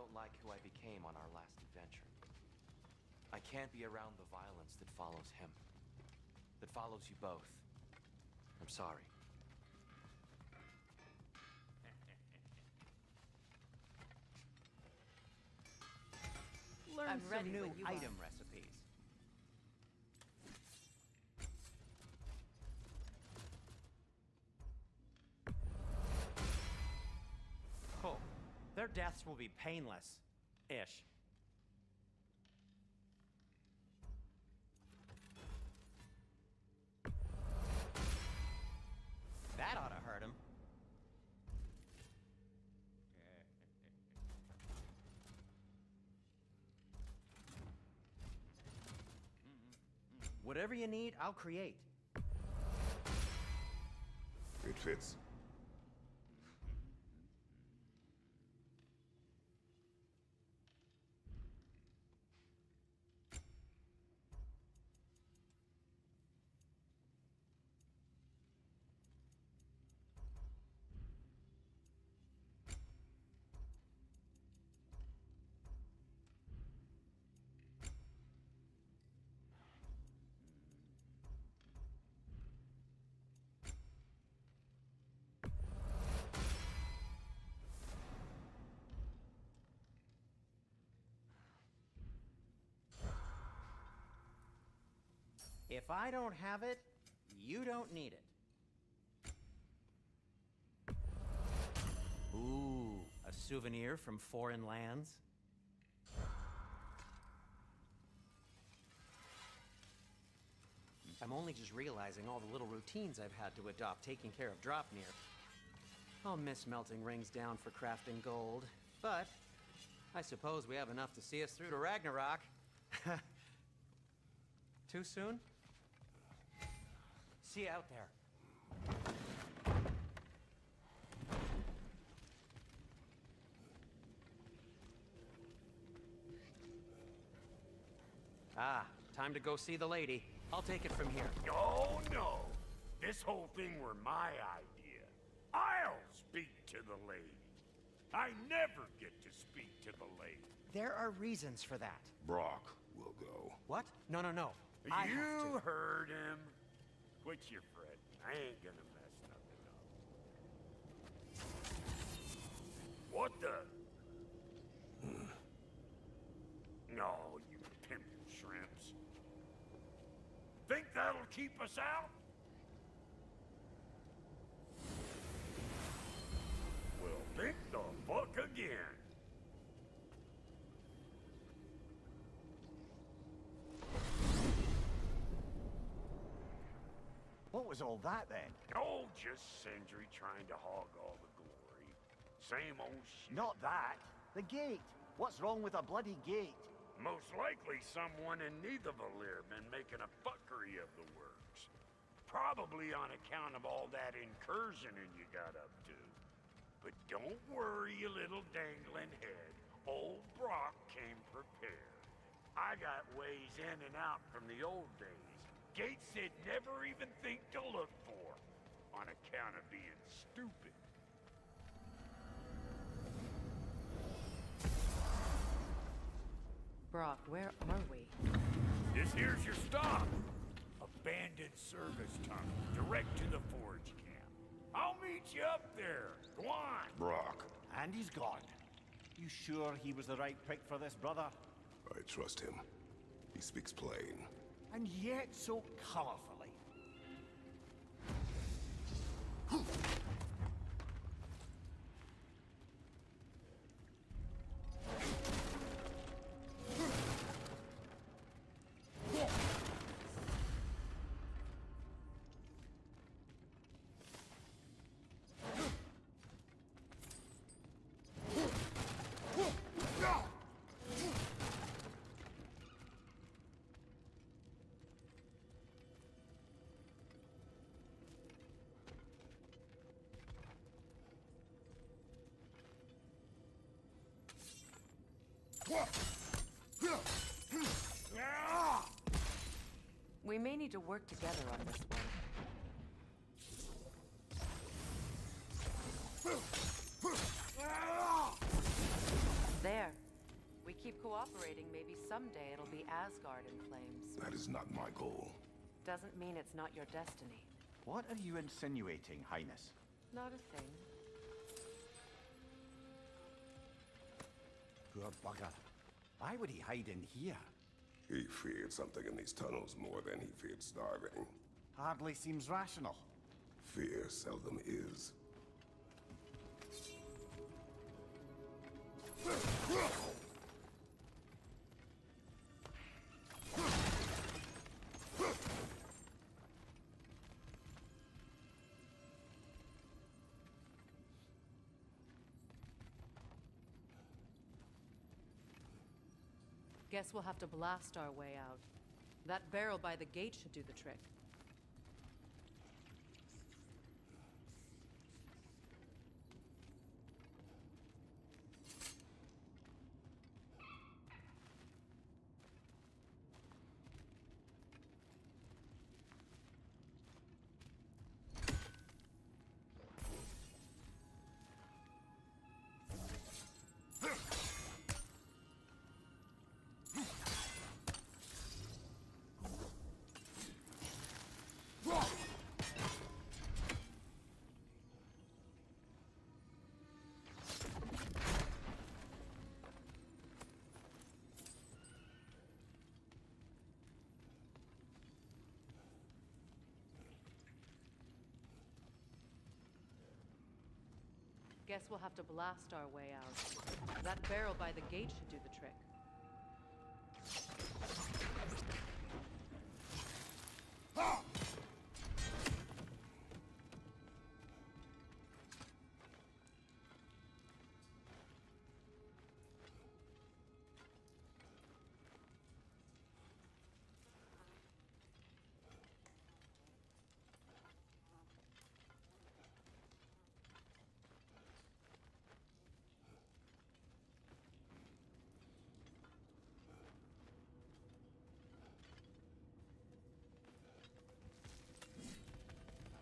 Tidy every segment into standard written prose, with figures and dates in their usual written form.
don't like who I became on our last adventure. I can't be around the violence that follows him. That follows you both. I'm sorry. Learn I'm some ready new when you are. item recipes. Oh, their deaths will be painless-ish. That ought to hurt him. Whatever you need, I'll create. It fits. If I don't have it, you don't need it. Ooh, a souvenir from foreign lands? I'm only just realizing all the little routines I've had to adopt taking care of Dropnir. I'll miss melting rings down for crafting gold, but I suppose we have enough to see us through to Ragnarok. Too soon? See you out there. Ah, time to go see the lady. I'll take it from here. Oh, no. This whole thing were my idea. I'll speak to the lady. I never get to speak to the lady. There are reasons for that. Brock will go. What? No, no, no. I have You to. heard him. Quit your fretting. I ain't gonna mess nothing up. What the? No, you pimpin' shrimps. Think that'll keep us out? Well, think the fuck again. What was all that then? Oh, just Sindri trying to hog all the glory. Same old shit. Not that. The gate. What's wrong with a bloody gate? Most likely someone in Nidavellir been making a fuckery of the works. Probably on account of all that incursioning you got up to. But don't worry, you little dangling head. Old Brock came prepared. I got ways in and out from the old days. Gates they'd never even think to look for, on account of being stupid. Brock, where are we? This here's your stop. Abandoned service tunnel, direct to the forge camp. I'll meet you up there. Go on. Brock, And he's gone. You sure he was the right pick for this, brother? I trust him. He speaks plain. And yet so colorfully. We may need to work together on this one. There. cooperating, maybe someday it'll be Asgard in flames. That is not my goal. Doesn't mean it's not your destiny. What are you insinuating, Highness? Not a thing. Poor bugger. Why would he hide in here? He feared something in these tunnels more than he feared starving. Hardly seems rational. Fear seldom is. Guess we'll have to blast our way out. That barrel by the gate should do the trick. Guess we'll have to blast our way out. That barrel by the gate should do the trick.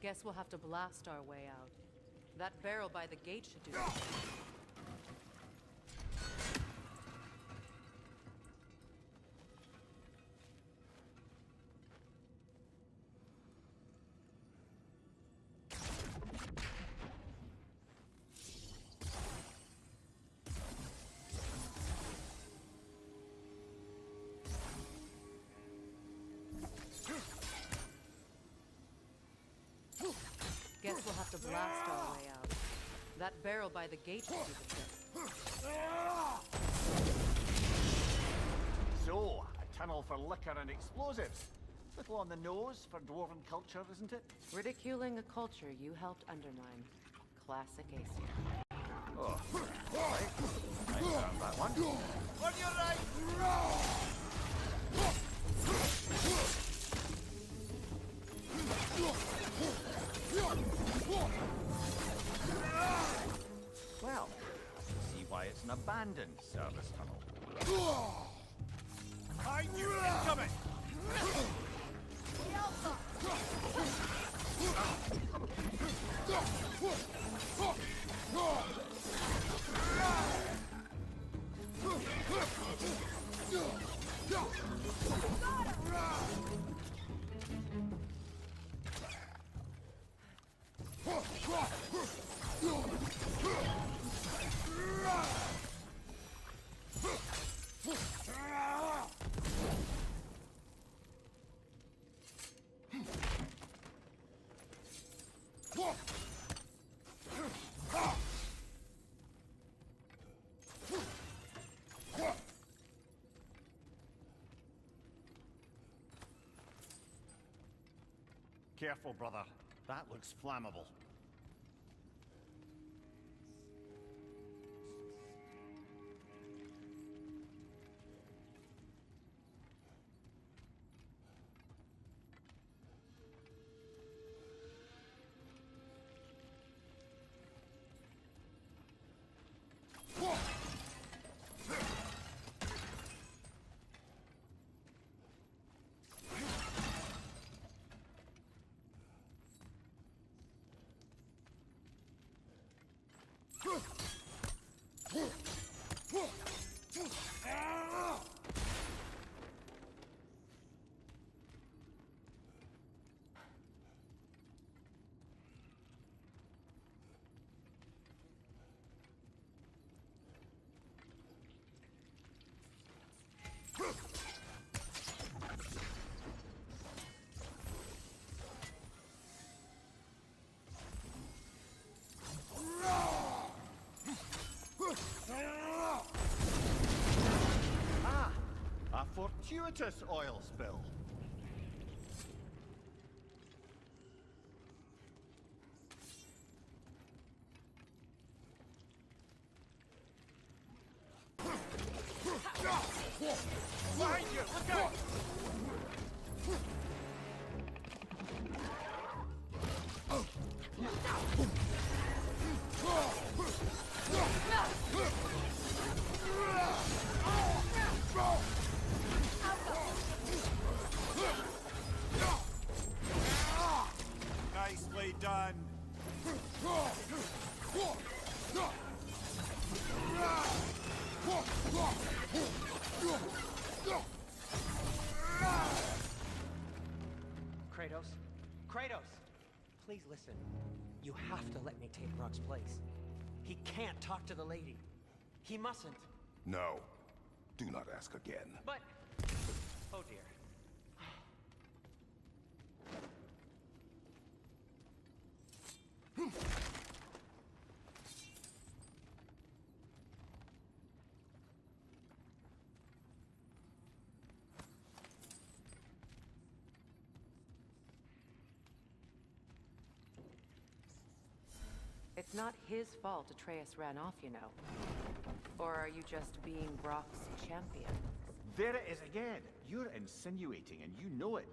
Guess we'll have to blast our way out. That barrel by the gate should do the trick. Guess we'll have to blast our way out. That barrel by the gate should do the trick. So, a tunnel for liquor and explosives. Little on the nose for dwarven culture, isn't it? Ridiculing a culture you helped undermine. Classic Aesir. Oh, right. I found that one. On your right! Well, see why it's an abandoned service tunnel. I knew it coming! Careful, brother. That looks flammable. gratuitous oil spill. Behind you! Look out! Nicely done. Kratos? Kratos! Please listen. You have to let me take Rock's place. He can't talk to the lady. He mustn't. No. Do not ask again. But... Oh dear. It's not his fault Atreus ran off, you know. Or are you just being Brock's champion? There it is again. You're insinuating and you know it.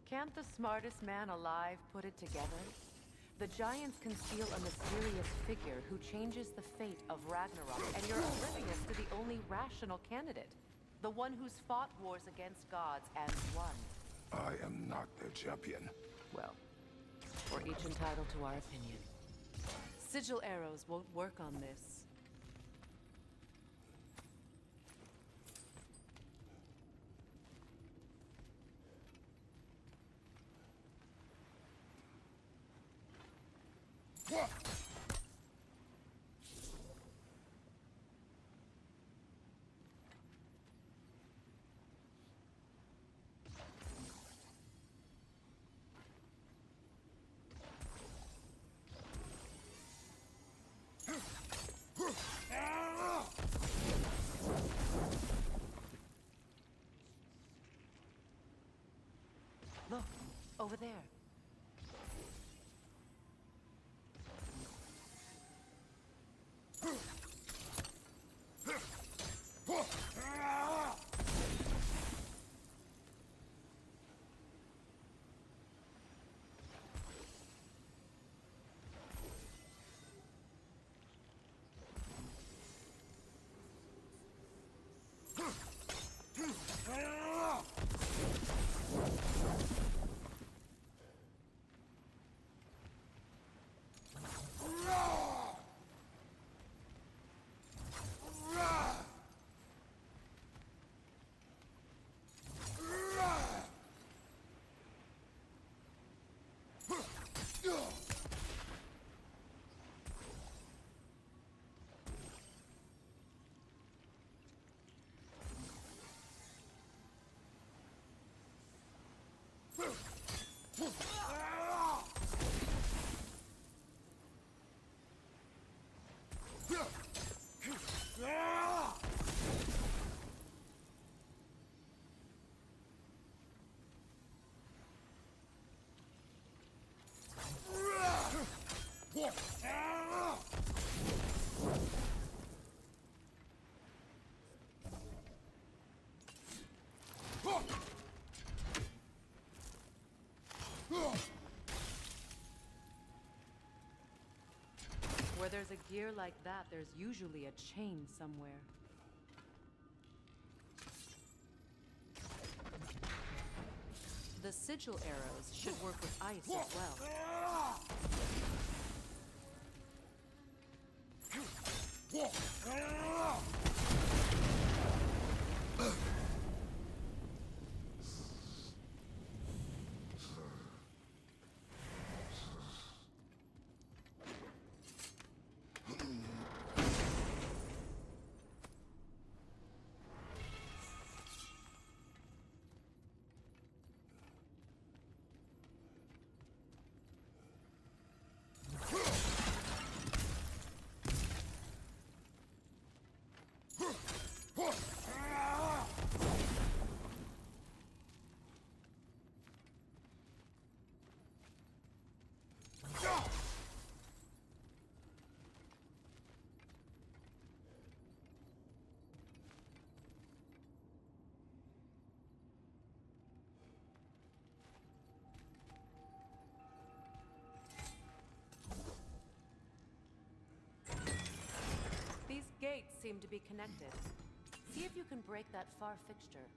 Can't the smartest man alive put it together? The Giants conceal a mysterious figure who changes the fate of Ragnarok, and you're oblivious to the only rational candidate. The one who's fought wars against gods and won. I am not their champion. Well, we're each entitled to our opinion. Sigil arrows won't work on this. Look, over there. Where there's a gear like that, there's usually a chain somewhere. The sigil arrows should work with ice as well. seem to be connected. See if you can break that far fixture.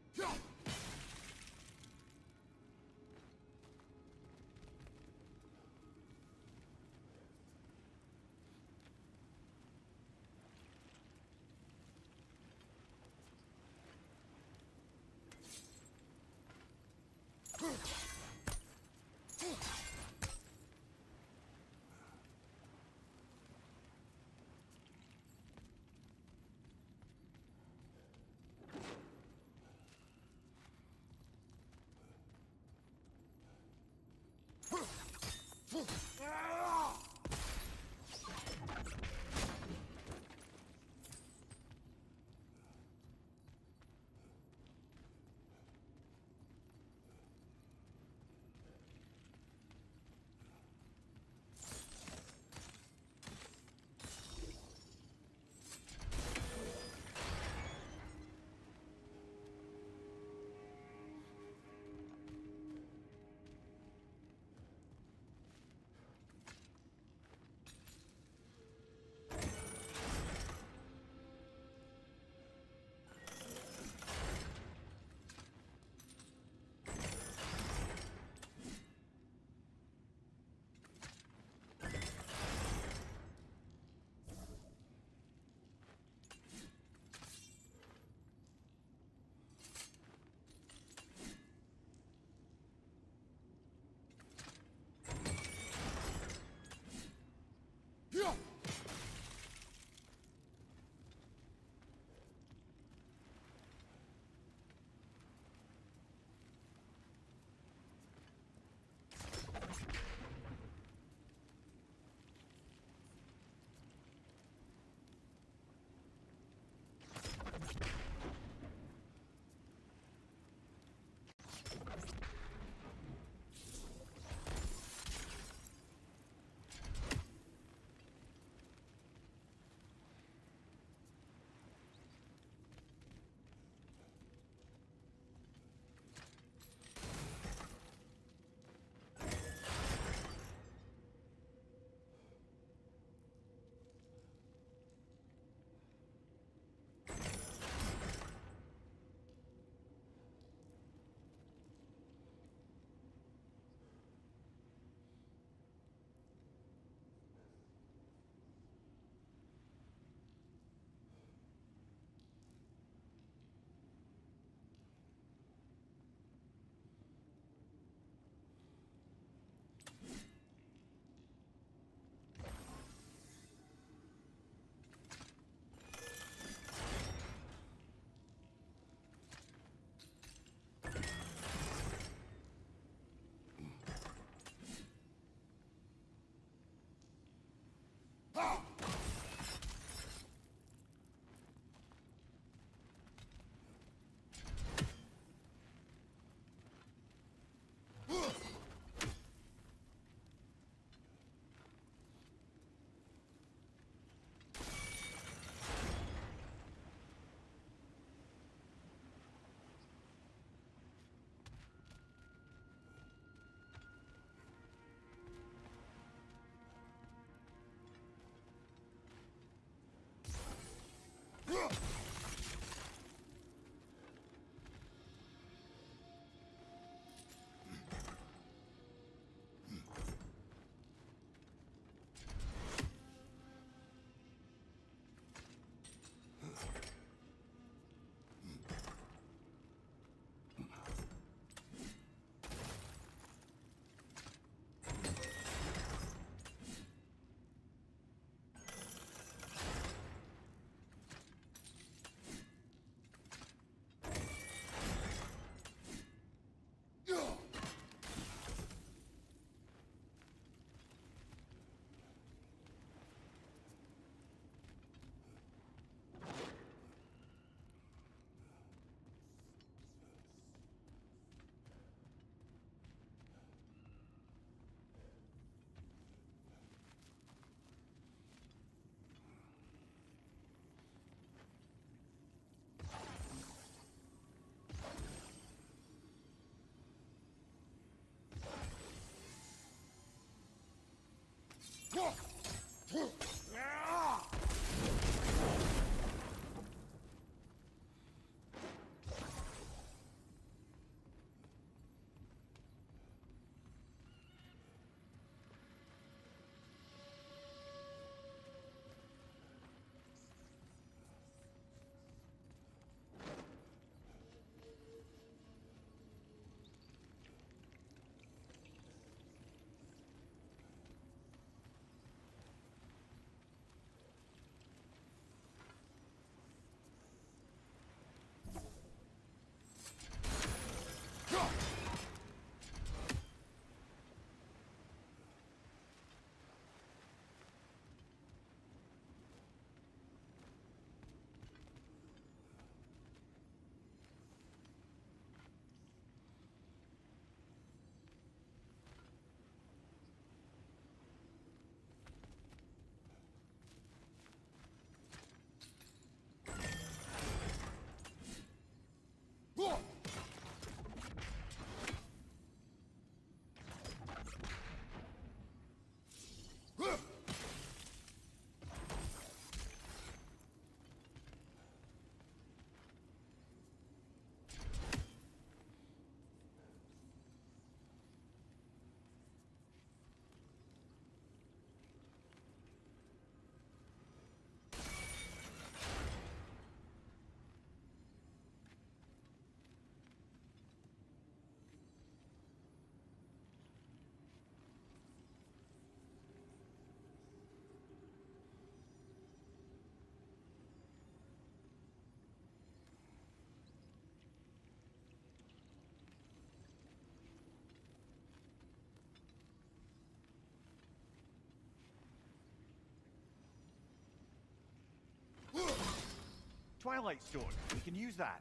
Starlight Stone. We can use that.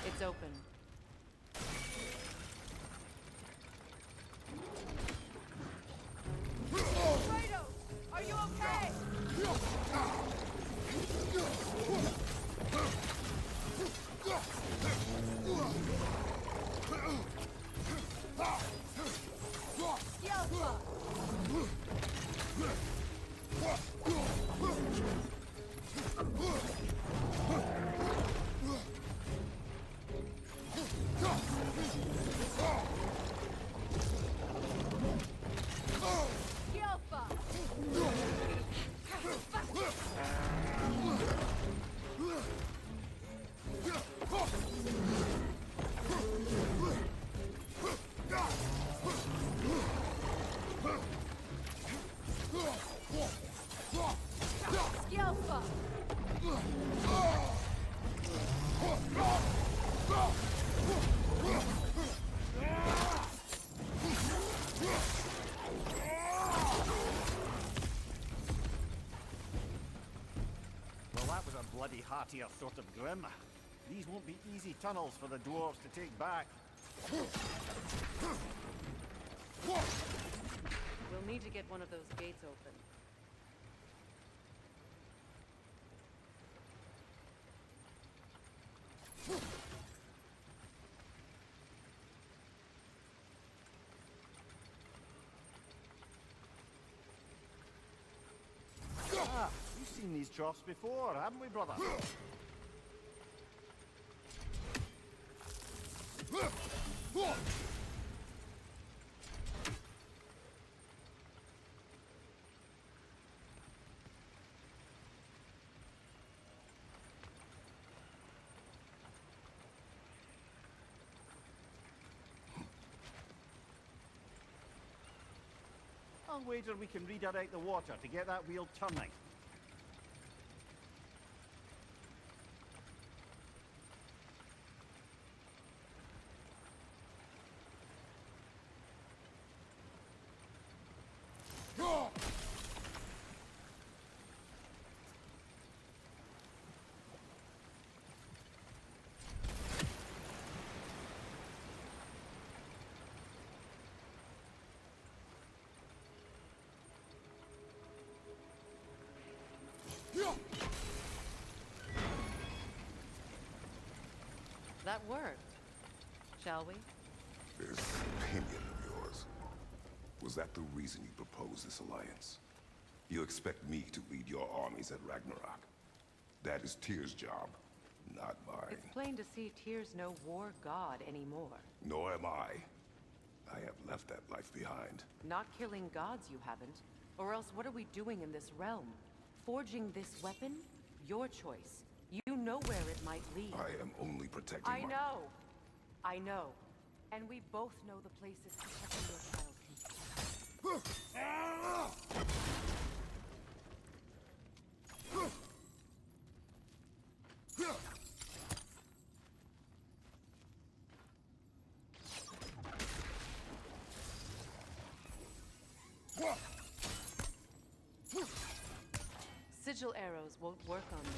It's open. Kratos! Are you okay? Yelpa! Well, that was a bloody heartier sort of grim. These won't be easy tunnels for the dwarves to take back. We'll need to get one of those gates open. Ah, we've seen these troughs before, haven't we, brother? I'll wager we can redirect the water to get that wheel turning. That worked. Shall we? This opinion of yours, was that the reason you proposed this alliance? You expect me to lead your armies at Ragnarok? That is Tyr's job, not mine. It's plain to see Tyr's no war god anymore. Nor am I. I have left that life behind. Not killing gods, you haven't. Or else what are we doing in this realm? Forging this weapon? Your choice. You know where it might lead. I am only protecting I know. I know. And we both know the places protecting your child can take. Sigil arrows won't work on this.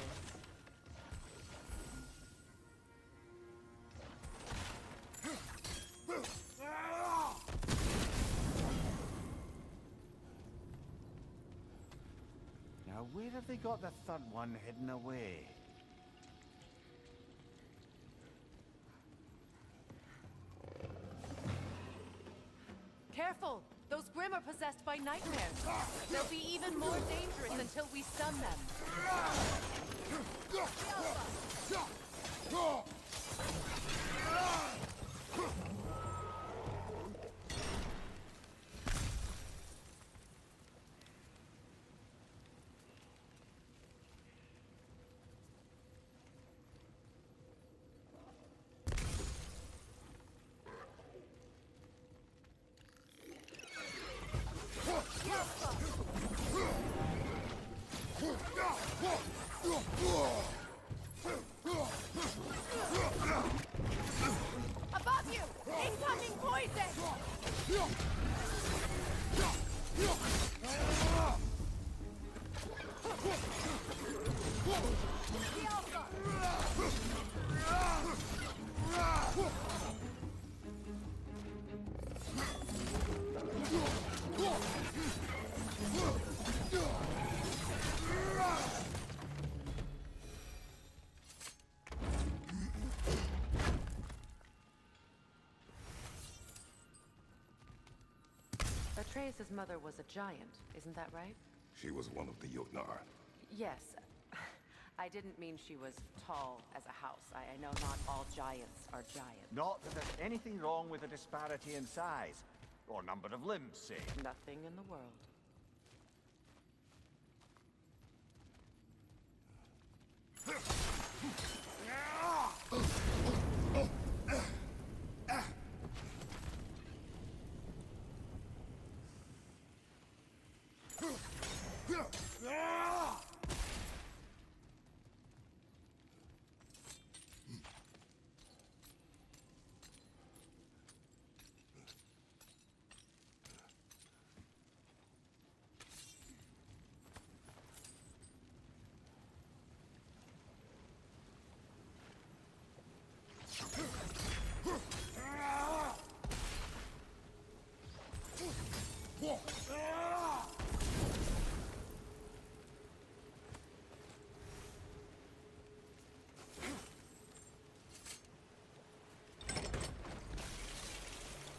Now, where have they got the third one hidden away? Careful! Those Grimm are possessed by nightmares. They'll be even more dangerous until we stun them. Above you! Incoming poison! Atreus' mother was a giant, isn't that right? She was one of the Jotnar. Yes. I didn't mean she was tall as a house. I know not all giants are giants. Not that there's anything wrong with a disparity in size, or number of limbs, say. Nothing in the world.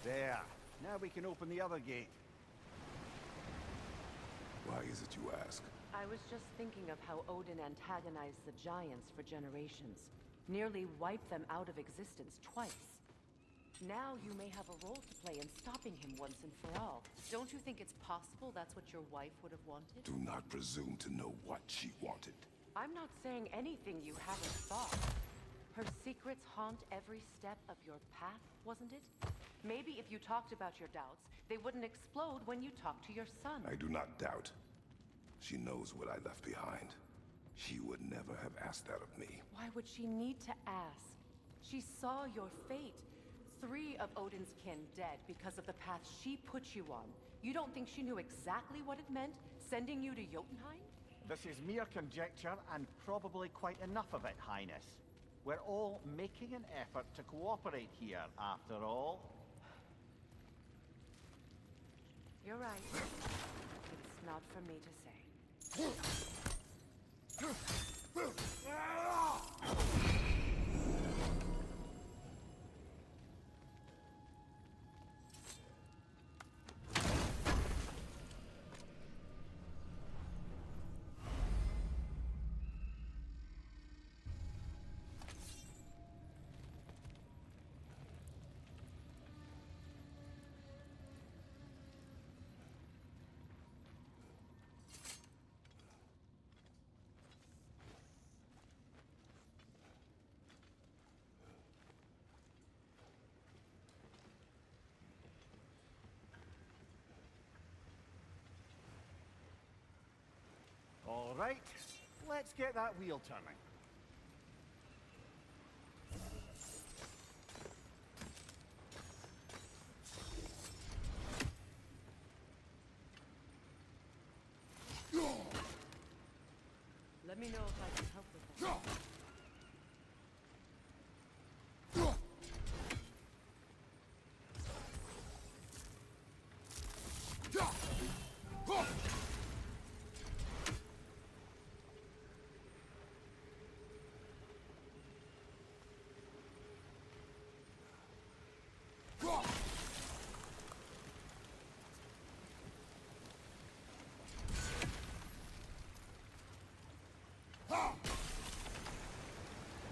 There. Now we can open the other gate. Why is it you ask? I was just thinking of how Odin antagonized the giants for generations. Nearly wiped them out of existence twice. Now you may have a role to play in stopping him once and for all. Don't you think it's possible that's what your wife would have wanted? Do not presume to know what she wanted. I'm not saying anything you haven't thought. Her secrets haunt every step of your path, wasn't it? Maybe if you talked about your doubts, they wouldn't explode when you talked to your son. I do not doubt. She knows what I left behind. She would never have asked that of me. Why would she need to ask? She saw your fate. 3 of Odin's kin dead because of the path she put you on. You don't think she knew exactly what it meant, sending you to Jotunheim? This is mere conjecture, and probably quite enough of it, Highness. We're all making an effort to cooperate here, after all. You're right. It's not for me to say. Right, let's get that wheel turning. Let me know if I can help with that.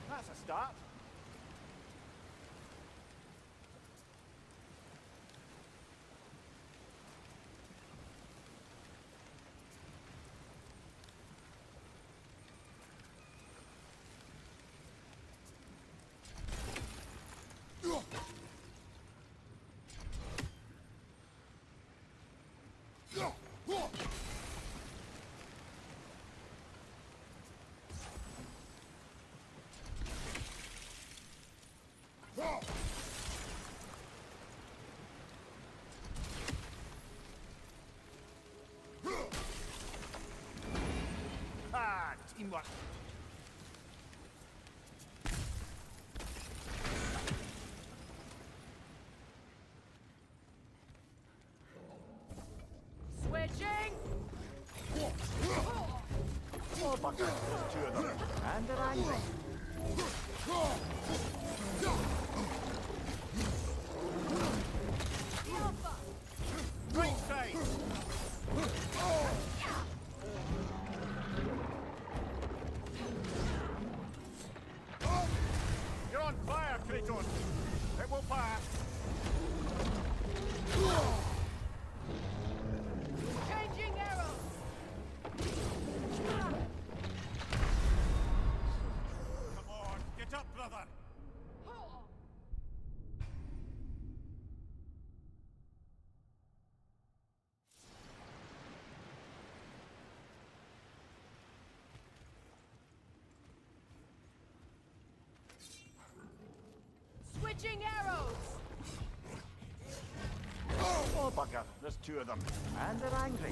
That's a start. Ah, teamwork. Switching! Oh, bugger, there's two of them. And they're angry. Alpha! Right side! You're on fire, Kratos! It will pass! Changing arrows! Come on, get up, brother! Switching arrows! Oh, bugger, there's two of them. And they're angry.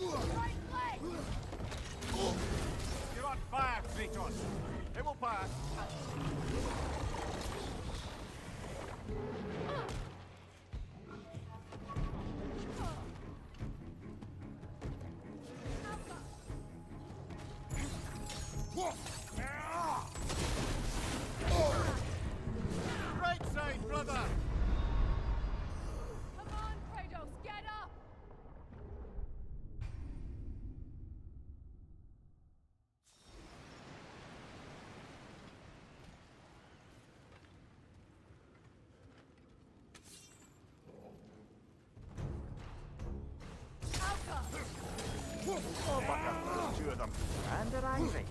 Right leg! You're on fire, Kratos! It will pass! Right side, brother! Come on, Kratos, get up! Alpha! Oh, bugger, there's two of them. And they're angry.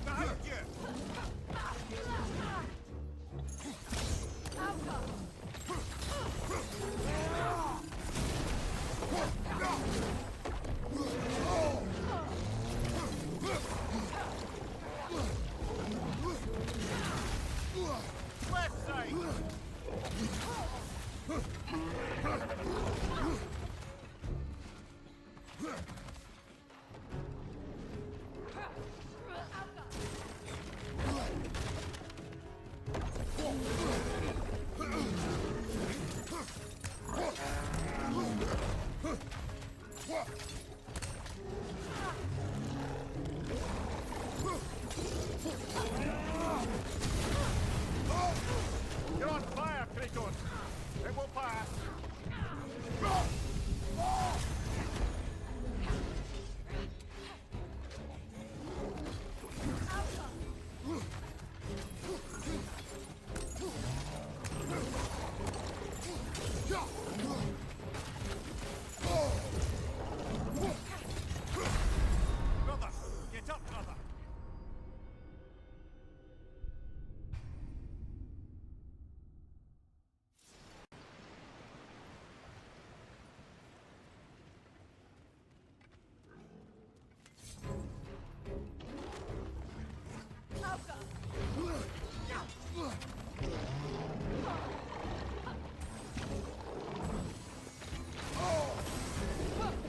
Behind you! Alpha! Left side! You're on fire, Kratos! It will pass!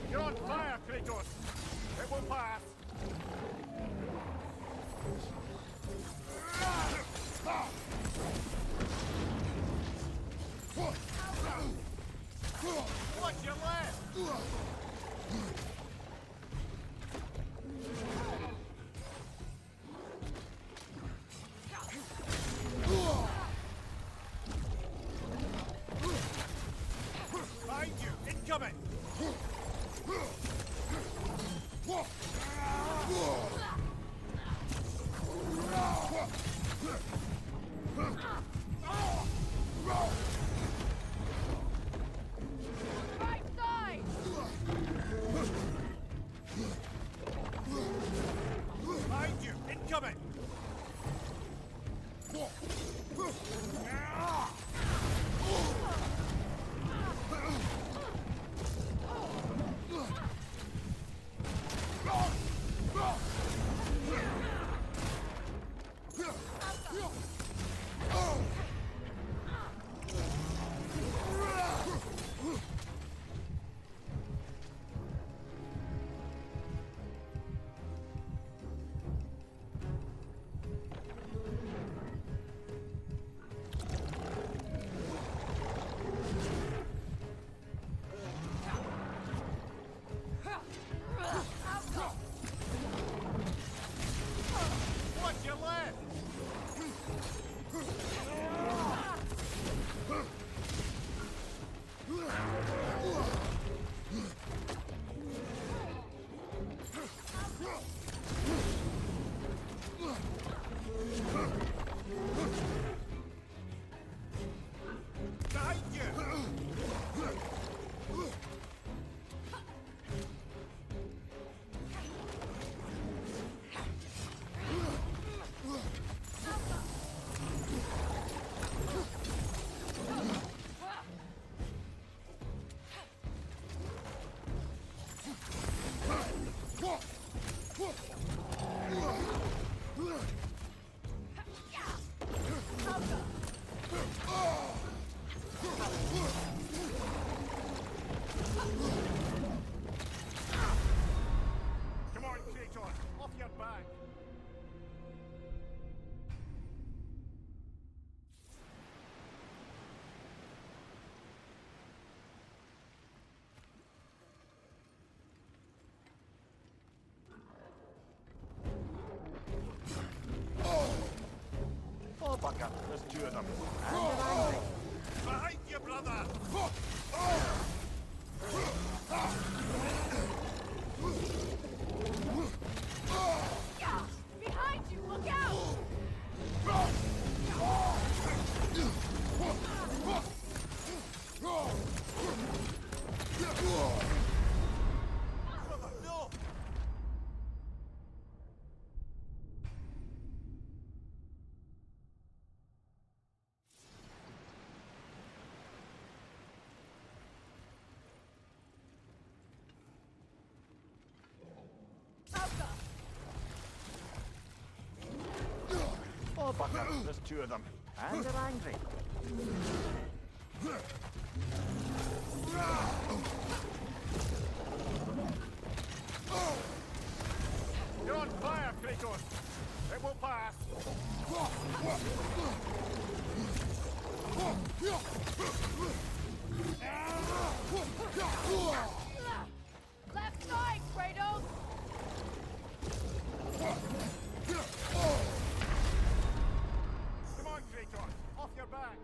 You're on fire, Kratos! It will pass! What's your left? Behind you! Incoming! Right side! Behind you! Incoming! What's your left? Behind you! Come on, Kratos! Off your back! Oh, bugger. There's two of them. And they're angry. Behind you, brother! Behind you! Look out! Brother, no! Oh, bugger. There's two of them. And they're angry. You're on fire, Kratos. It will pass. Left side, Kratos! Come on, Kratos. Off your back.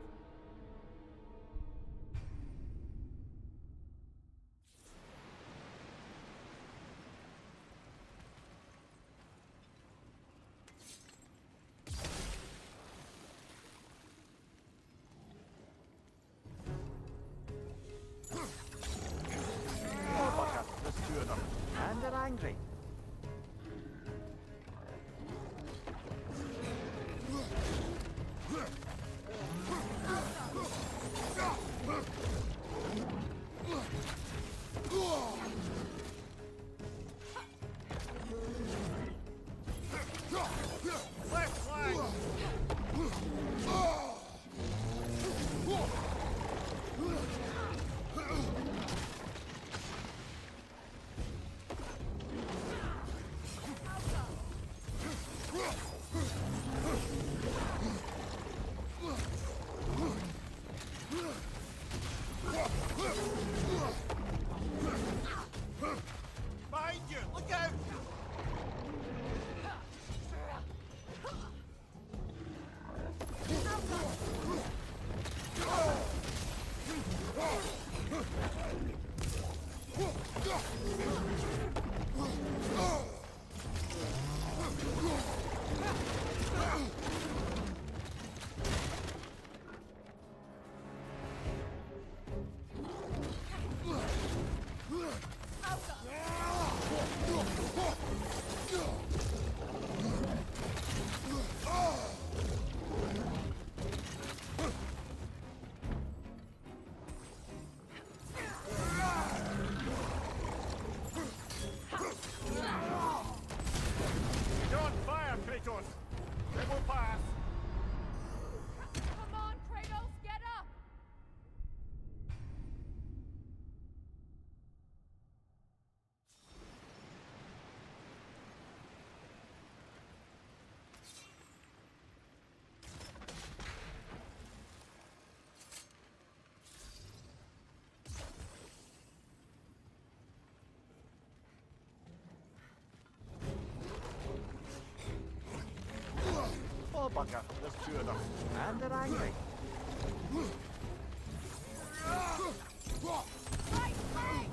Oh, bugger. There's two of them. And they're angry. yours. It will pass. Come on, Kratos, get up! Oh, bugger. There's two of them. And they're angry. Right leg!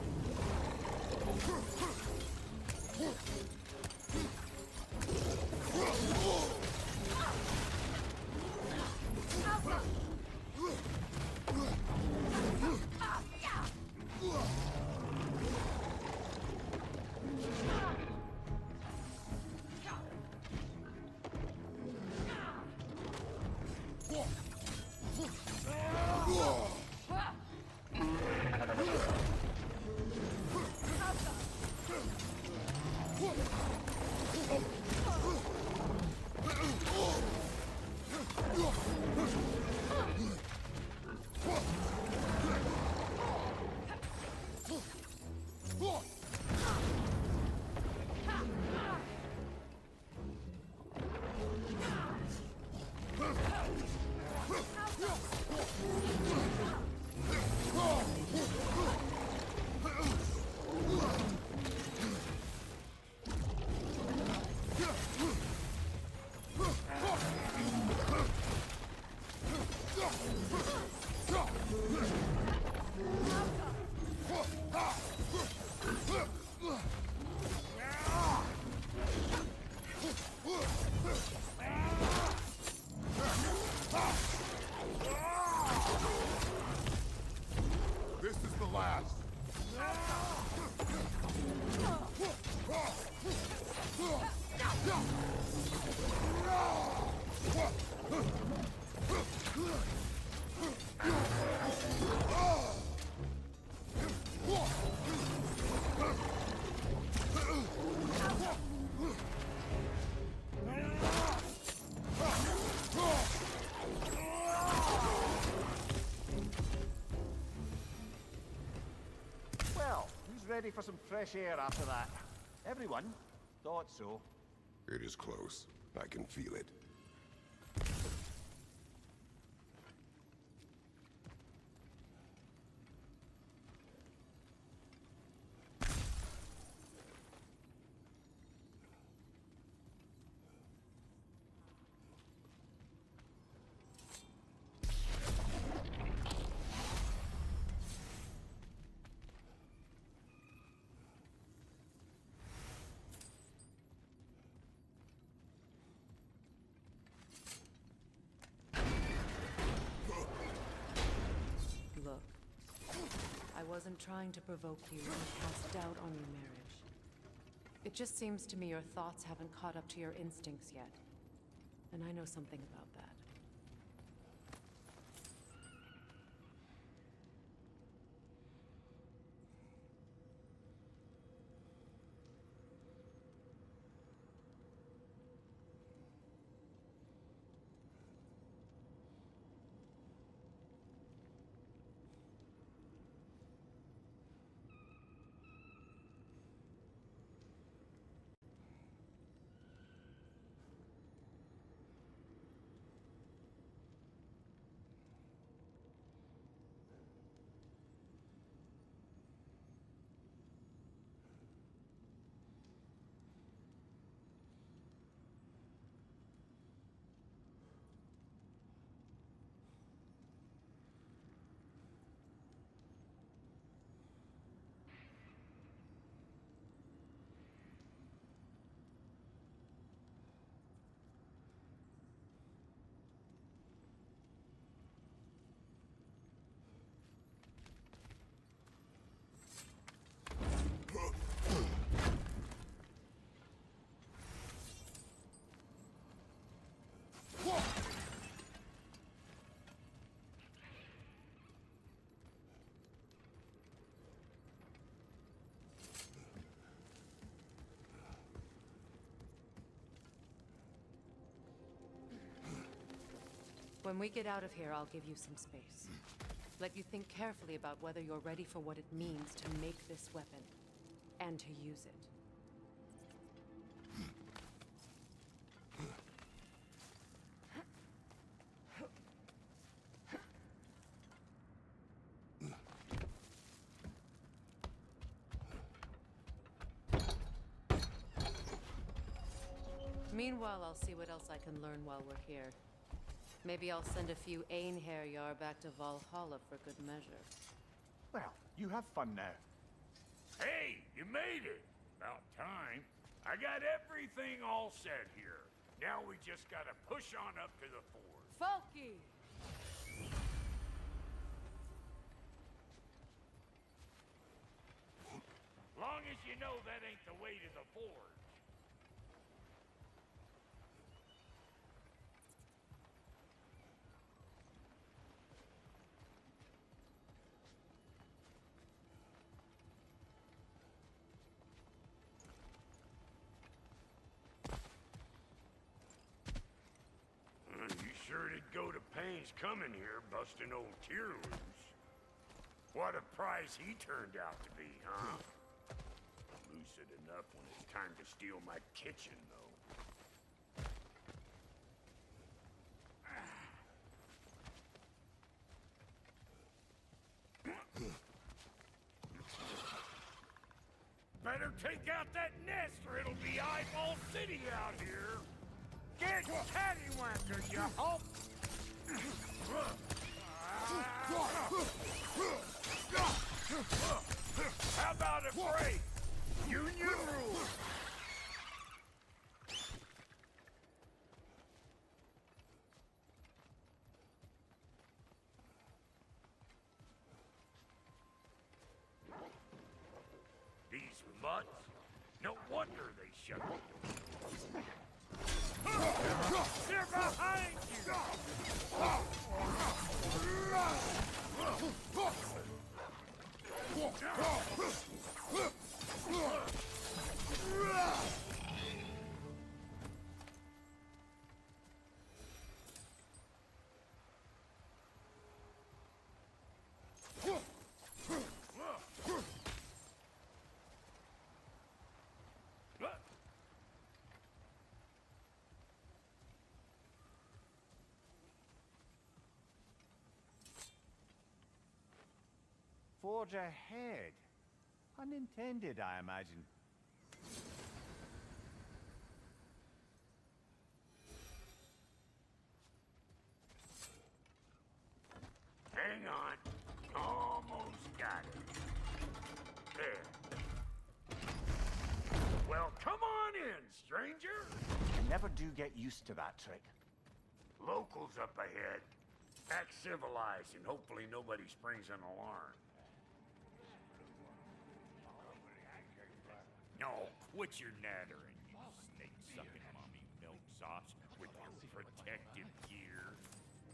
This is the last. Well, who's ready for some fresh air after that? Everyone? Thought so. It is close. I can feel it. Look, I wasn't trying to provoke you or cast doubt on your marriage. It just seems to me your thoughts haven't caught up to your instincts yet. And I know something about that. When we get out of here, I'll give you some space. Let you think carefully about whether you're ready for what it means to make this weapon, and to use it. Meanwhile, I'll see what else I can learn while we're here. Maybe I'll send a few Einherjar back to Valhalla for good measure. Well, you have fun now. Hey, you made it! About time. I got everything all set here. Now we just gotta push on up to the fort. Folky! Long as you know that ain't the way to the forge. You sure did go to pains coming here, busting old Tyr loose. What a prize he turned out to be, huh? Lucid enough when it's time to steal my kitchen, though. Better take out that nest or it'll be Eyeball City out here. Get cattywankers, you hope! How about a break? Union rules! These mutts? No wonder they shut the door. They're behind you! Forge ahead. Unintended, I imagine. Hang on. Almost got it. There. Well, come on in, stranger. I never do get used to that trick. Locals up ahead. Act civilized and hopefully nobody springs an alarm. No, quit your nattering, you snake-sucking mummy milksops with your protective gear.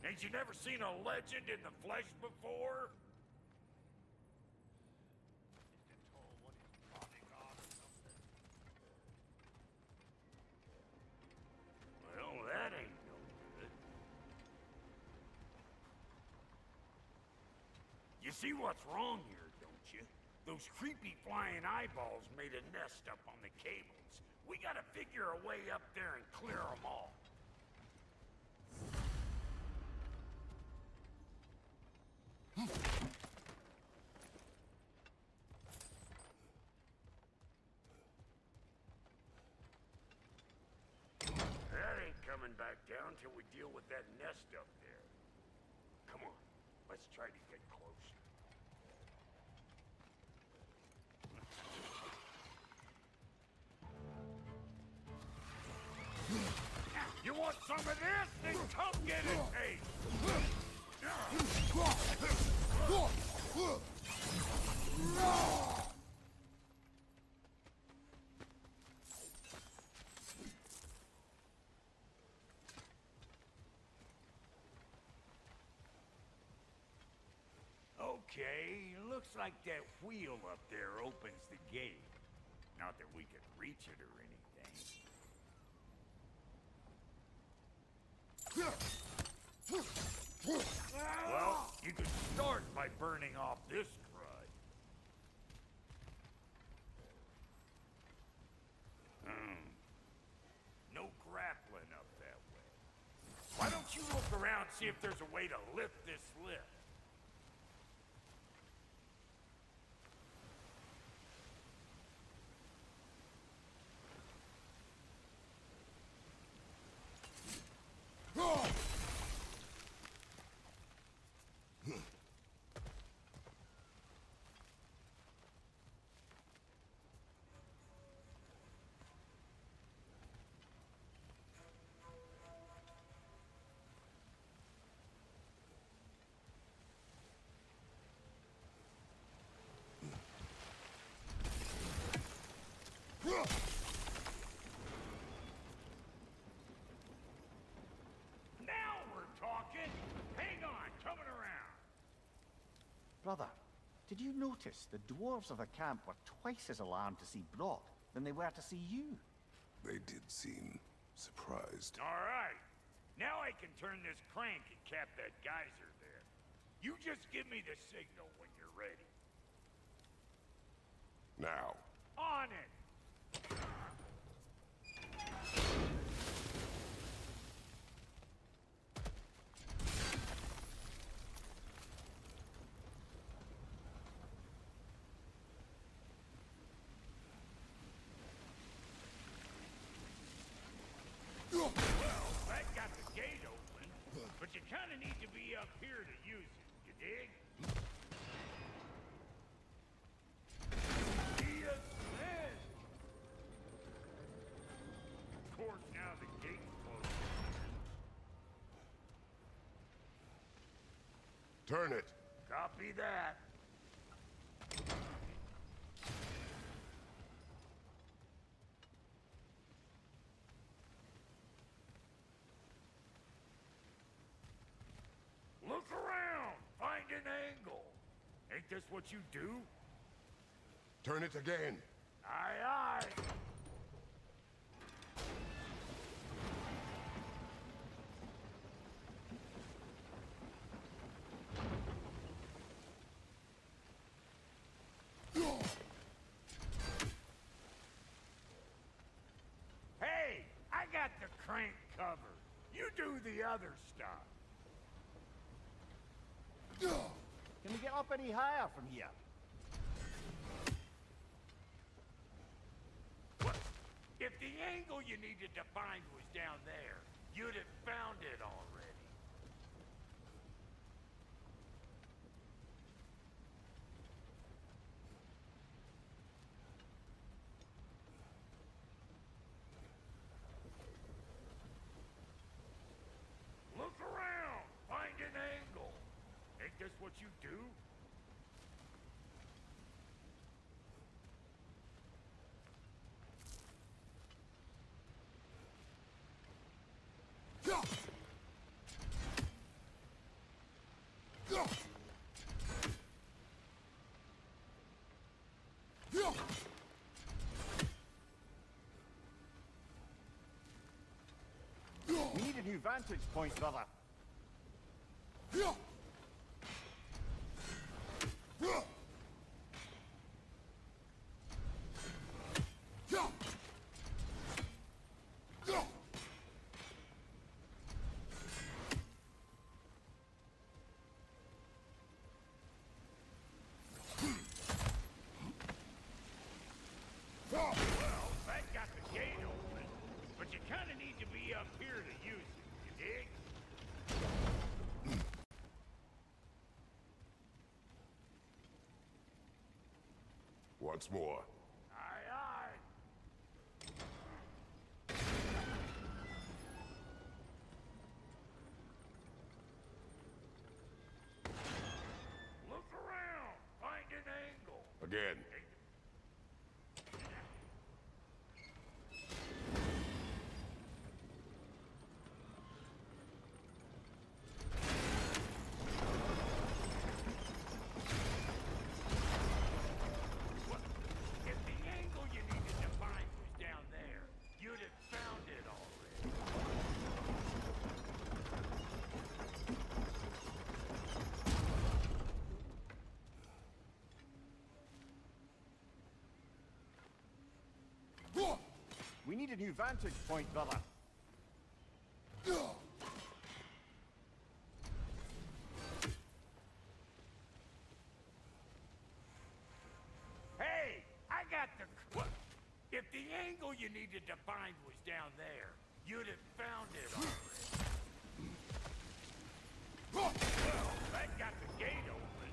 Ain't you never seen a legend in the flesh before? Well, that ain't no good. You see what's wrong here, don't you? Those creepy flying eyeballs made a nest up on the cables. We gotta figure a way up there and clear them all. That ain't coming back down till we deal with that nest up there. Come on, let's try to get closer. You want some of this? Then come get it, hey! Okay, looks like that wheel up there opens the gate. Not that we could reach it or anything. You could start by burning off this crud. No grappling up that way. Why don't you look around, see if there's a way to lift this lift? Now we're talking! Hang on, coming around! Brother, did you notice the dwarves of the camp were twice as alarmed to see Brock than they were to see you? They did seem surprised. All right. Now I can turn this crank and cap that geyser there. You just give me the signal when you're ready. Now. On it! Well, that got the gate open, but you kind of need to be up here to use it, you dig? Yes, man. Of course, now the gate's closed. Turn it. Copy that. Look around! Find an angle! Ain't this what you do? Turn it again. Aye, aye! Hey! I got the crank covered. You do the other stuff. Can we get up any higher from here? What? If the angle you needed to find was down there, you'd have found it already. Look around! Find an angle! Ain't this what you do? We need a new vantage point, brother. Well, that got the gate open, but you kind of need to be up here to use it, you dig? Once more. Aye, aye. Look around. Find an angle. Again. If the angle you needed to find was down there, you'd have found it already. need a new vantage point, brother. Hey, I got the... If the angle you needed to find was down there, you'd have found it already. Well, that got the gate open,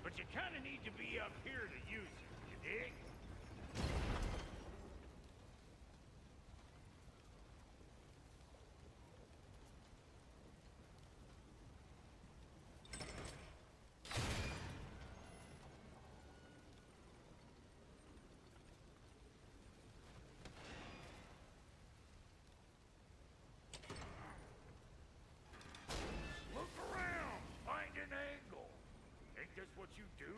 but you kind of need to be up here to use it, you dig? Look around! Find an angle! Ain't this what you do?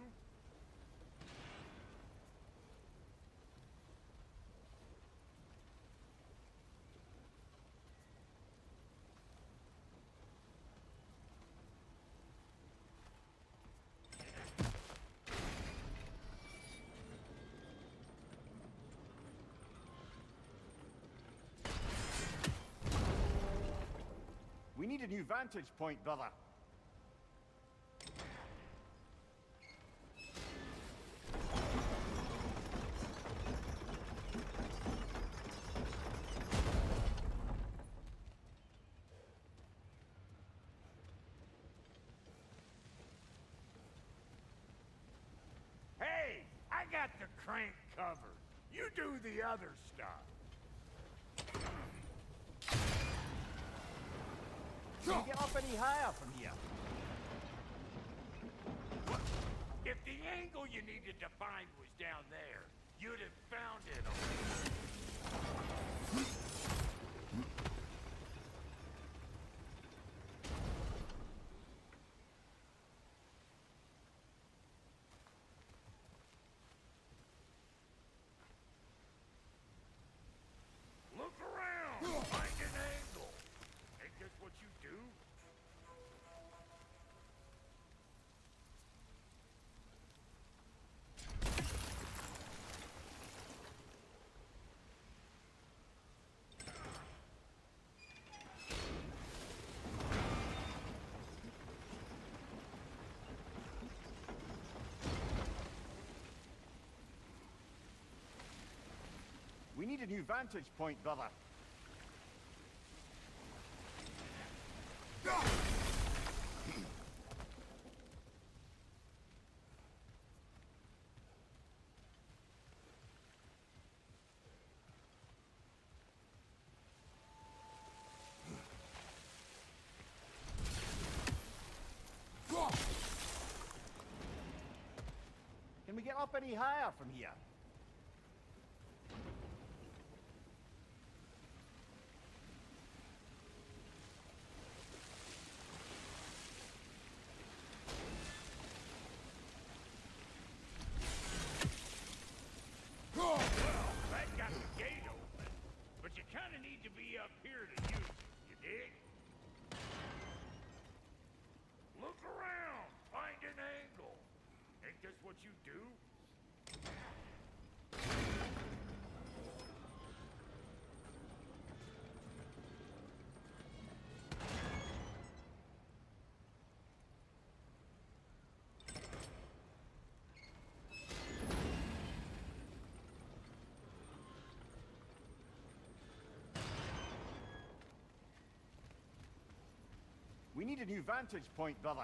We need a new vantage point, brother. Hey, I got the crank covered. You do the other stuff. Can you get up any higher from here? If the angle you needed to find was down there, you'd have found it already. Look around! Find an angle! Ain't this what you do? We need a new vantage point, brother. Can we get up any higher from here? Well, that got the gate open, but you kind of need to be up here to use it, you dig? Look around! Find an angle! Ain't this what you do? We need a new vantage point, brother.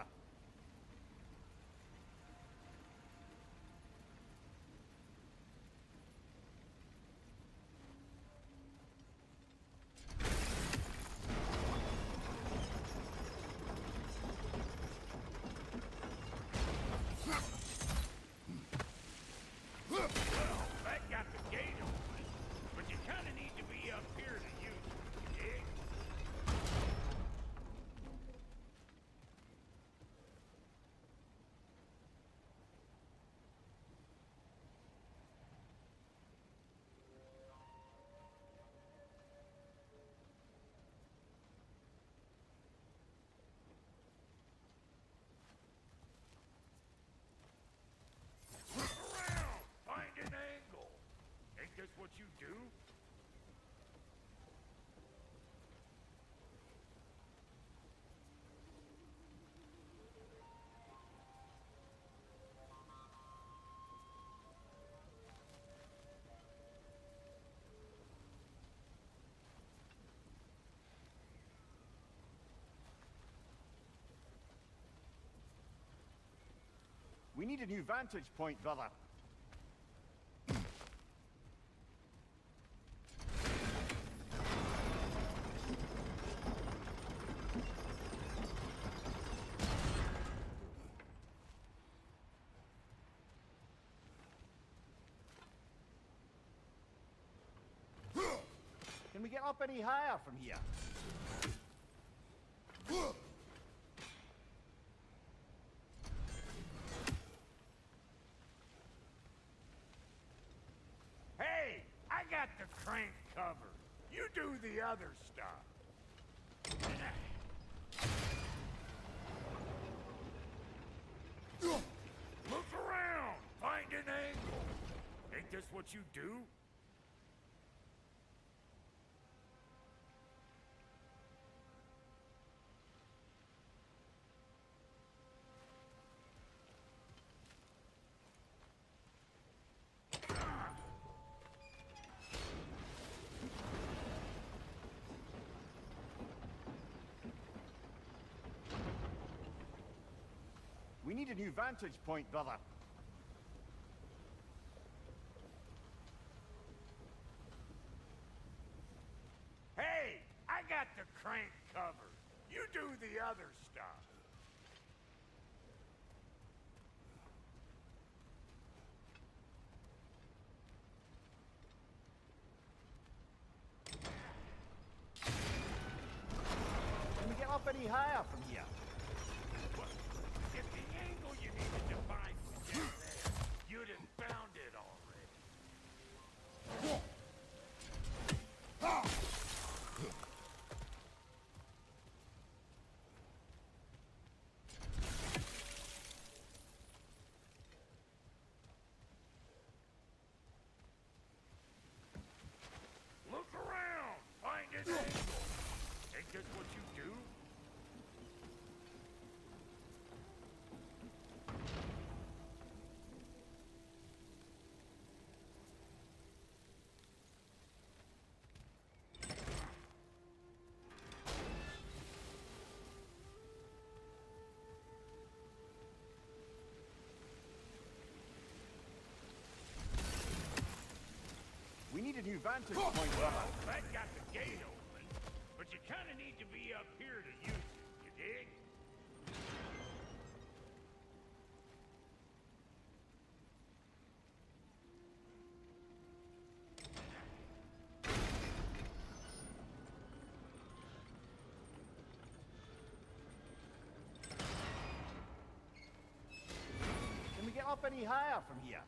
Well, that got the gate open, but you kind of need to be up here to use it, you dig? We need a new vantage point, brother. Can we get up any higher from here? Hey, I got the crank covered. You do the other stuff. Look around. Find an angle. Ain't this what you do? We need a new vantage point, brother. Hey, I got the crank covered. You do the other stuff. Can we get up any higher from here? If the angle you needed to find was down there, you'd have found it already. Look around! Find an angle! Ain't this what you do? We need a new vantage point, brother. That got the gate open, but you kind of need to be up here to use it, you dig? Can we get up any higher from here?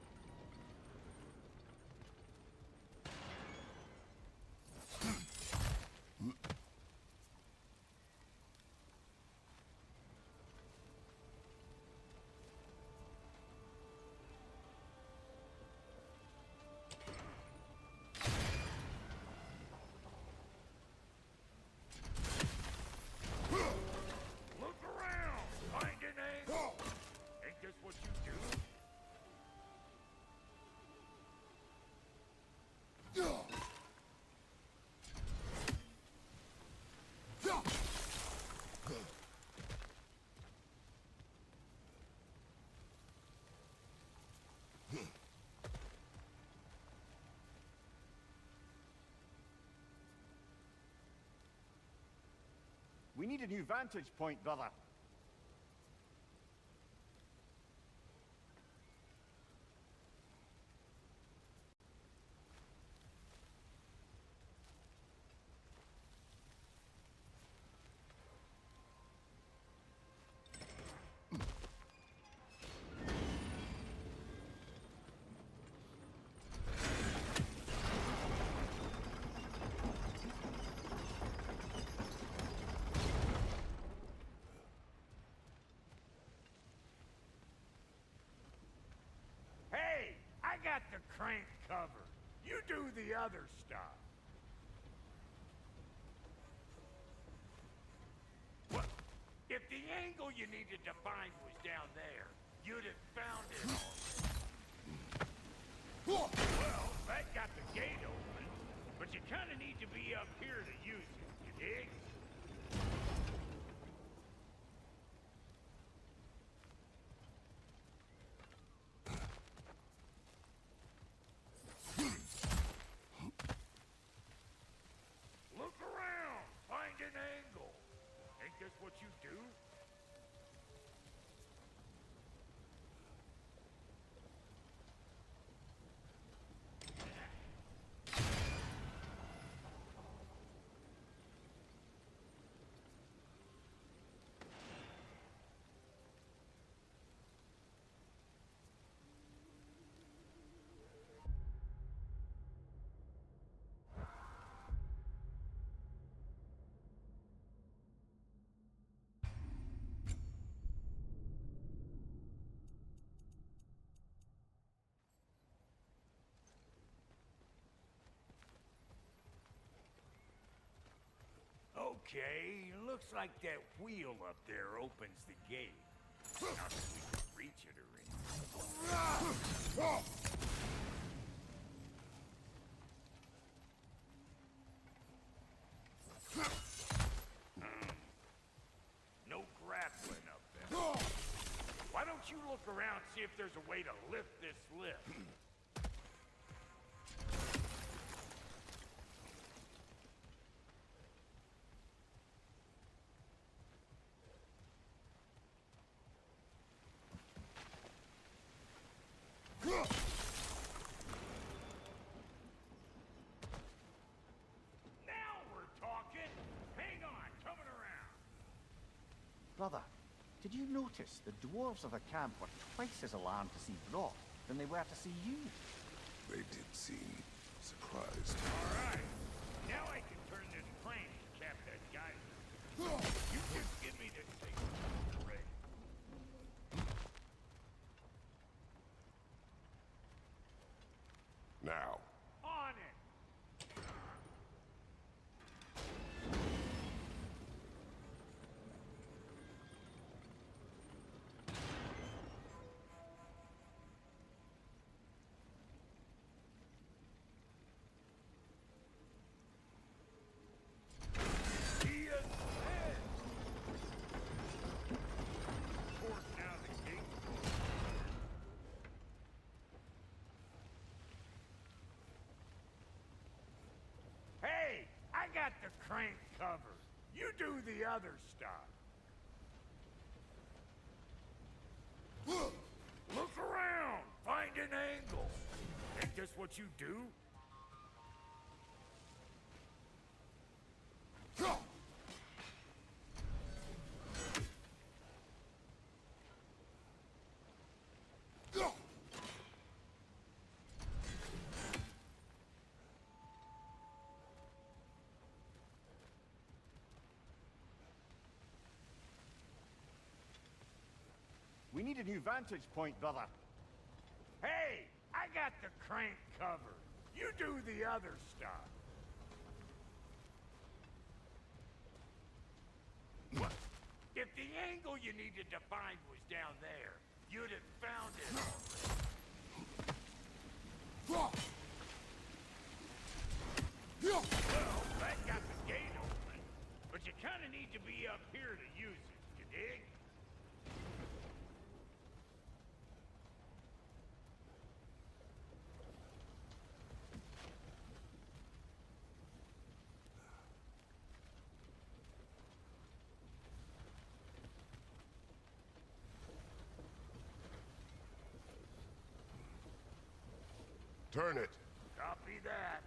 Look around! Find an angle! Ain't this what you do? We need a new vantage point, brother. Hey, I got the crank covered. You do the other stuff. What? If the angle you needed to find was down there, you'd have found it already. Well, that got the gate open, but you kind of need to be up here to use it, you dig? Ain't this what you do? Okay, looks like that wheel up there opens the gate. Not that we can reach it or anything. No grappling up there. Why don't you look around, see if there's a way to lift this lift? Now we're talking! Hang on, coming around. Brother, did you notice the dwarves of the camp were twice as alarmed to see Brock than they were to see you? They did seem surprised. All right, now I can turn this crane and cap that geyser. You just give me this thing. Great. Now, On it! He is dead! Of course, now the gate's open. Hey, I got the crank covered. You do the other stuff. Look around. Find an angle. Ain't this what you do? We need a new vantage point, brother. Hey, I got the crank covered. You do the other stuff. What? If the angle you needed to find was down there, you'd have found it already. Well, that got the gate open, but you kind of need to be up here to use it, you dig? turn it. Copy that.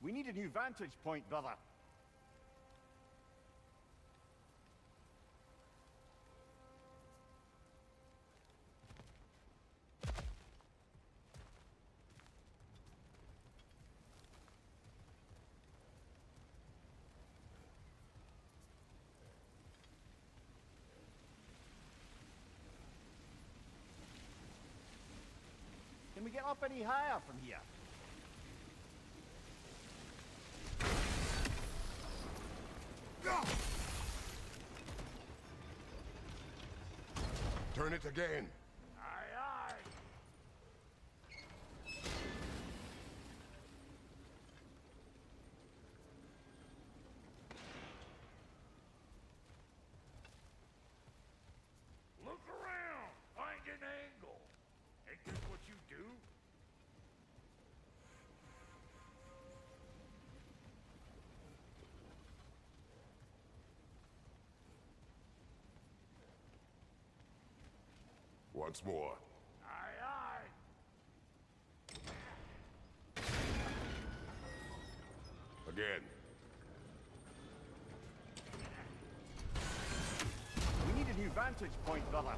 We need a new vantage point, brother. Can we get up any higher from here? Turn it again. Aye, aye. once more. Aye, aye. Again. We need a new vantage point, brother.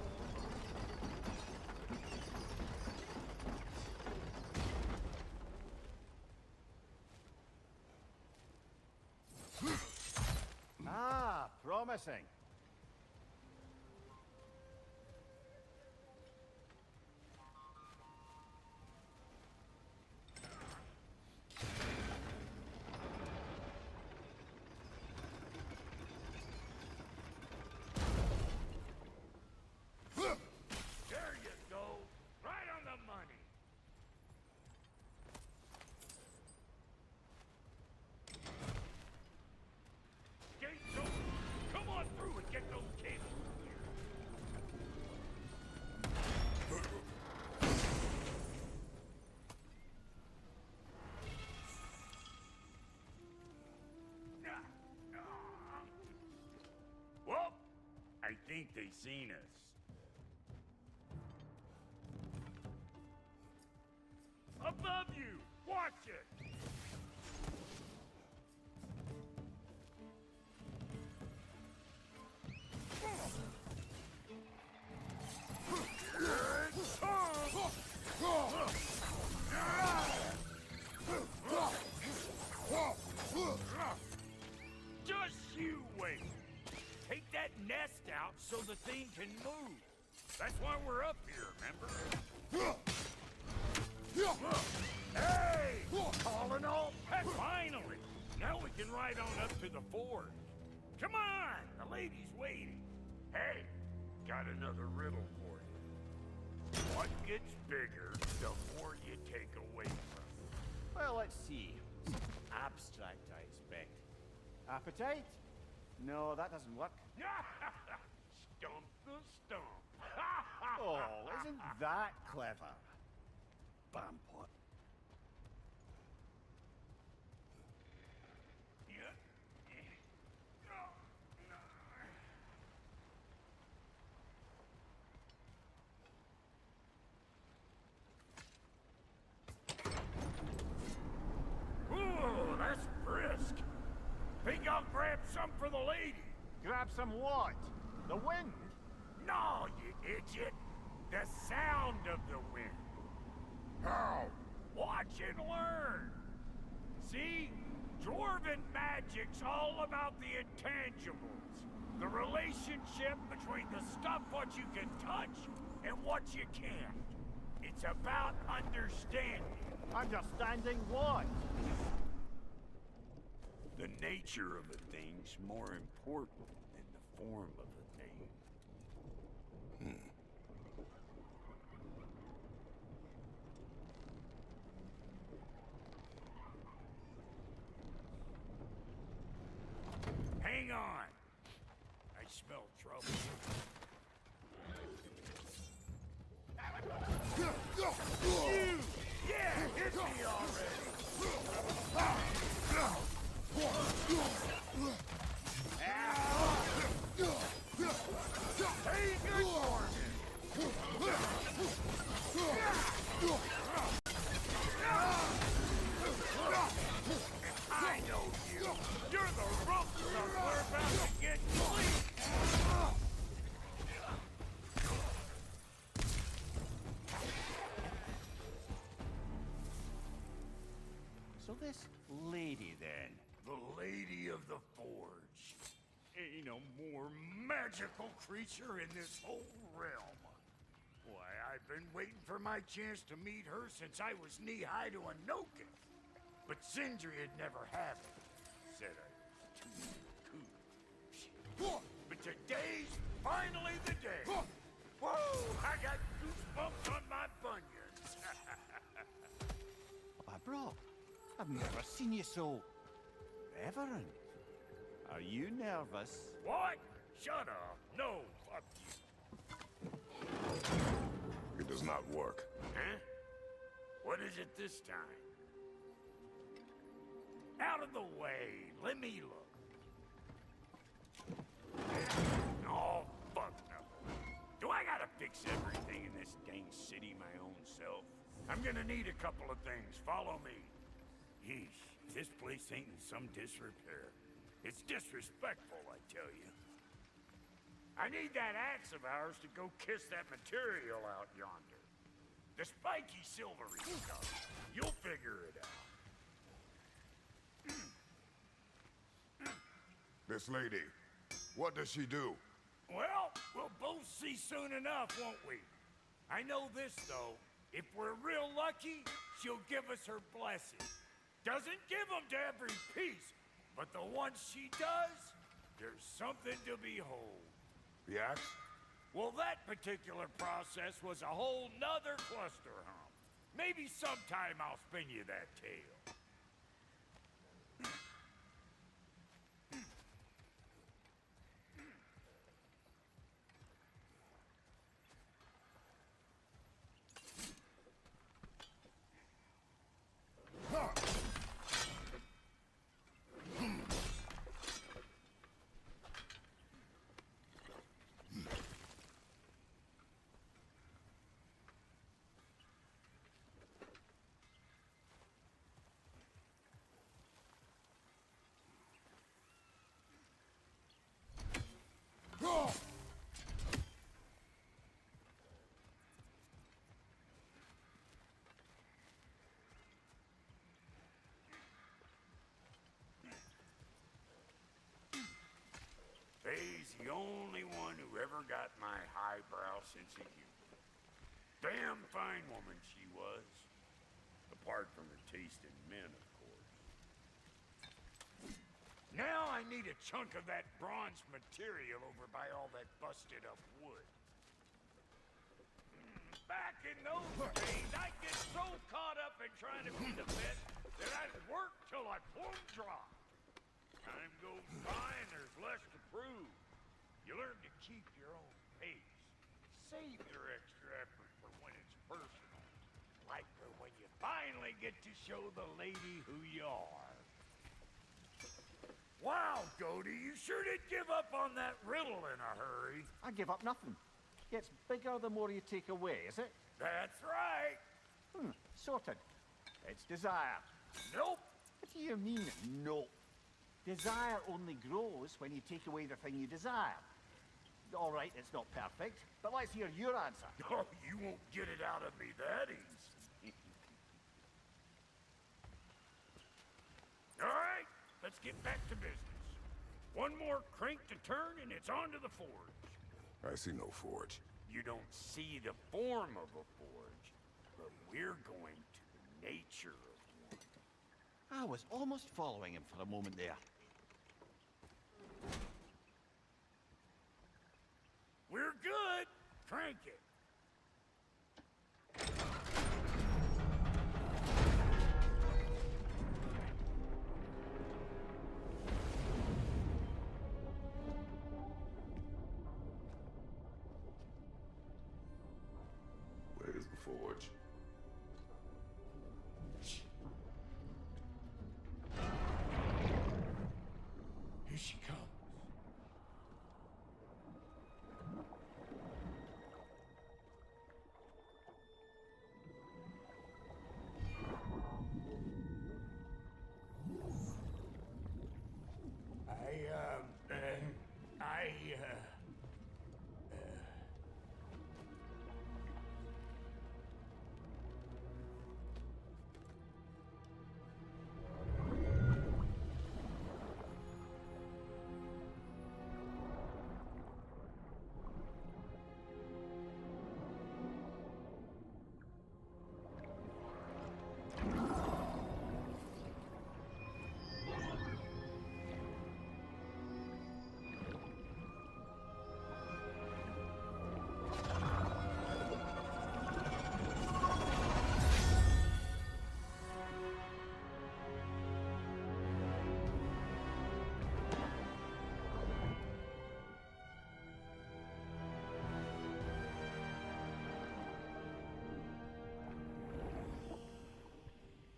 Ah, promising. There you go. Right on the money. Gates open. Come on through and get those cables clear. Well, I think they seen us. Above you! Watch it! Just you wait. Take that nest out so the thing can move. That's why we're up here, remember? Hey! All in all, finally! Now we can ride on up to the fort. Come on! The lady's waiting. Hey, got another riddle for you. What gets bigger, the more you take away from it? Well, let's see. Abstract, I expect. Appetite? No, that doesn't work. Stump the stump. Oh, isn't that clever? Bampot. Ooh, that's brisk. Think I'll grab some for the lady. Grab some what? The wind? No, you idiot. The sound of the wind. How? Watch and learn. See? Dwarven magic's all about the intangibles. The relationship between the stuff what you can touch and what you can't. It's about understanding. Understanding what? The nature of a thing's more important than the form of a thing. Hang on. I smell trouble. You! Yeah, hit me already! Hey, good for I know you! You're the rough stuff we're about to get clean! So this lady, then? The Lady of the Forge. Ain't a more magical creature in this whole realm. Why, I've been waiting for my chance to meet her since I was knee-high to a Noken. But Sindri would never have it. Said I was too cool. But today's finally the day. Whoa! I got goosebumps on my bunions. Bro, I've never seen you so... reverent. Are you nervous? What? Shut up. No, fuck you. It does not work. Huh? What is it this time? Out of the way. Let me look. Oh, fuck no. Do I gotta fix fix everything in this dang city my own self. I'm gonna need a couple of things. Follow me. Yeesh, this place ain't in some disrepair. It's disrespectful, I tell you. I need that axe of ours to go kiss that material out yonder. The spiky silvery stuff. You'll figure it out. This lady, what does she do? Well, we'll both see soon enough, won't we? I know this, though. If we're real lucky, she'll give us her blessing. Doesn't give them to every piece, but the ones she does, there's something to behold. The axe? Well, that particular process was a whole nother cluster hump. Maybe sometime I'll spin you that tale. Faye's the only one who ever got my highbrow sense of humor. Damn fine woman she was. Apart from her taste in men, of course. Now I need a chunk of that bronze material over by all that busted up wood. Back in those days, I'd get so caught up in trying to be the best that I'd work till I plumb dropped. Time goes by and there's less to prove. You learn to keep your own pace. Save your extra effort for when it's personal. Like for when you finally get to show the lady who you are. Wow, Cody, you sure did give up on that riddle in a hurry. I give up nothing. Gets bigger the more you take away, is it? That's right. Sorted. It's desire. Nope. What do you mean, no? Desire only grows when you take away the thing you desire. All right, it's not perfect, but let's hear your answer. Oh, you won't get it out of me that easy. All right, let's get back to business. One more crank to turn and it's on to the forge. I see no forge. You don't see the form of a forge, but we're going to the nature of one. I was almost following him for a moment there. We're good. Crank it. Where's the forge? Here she comes.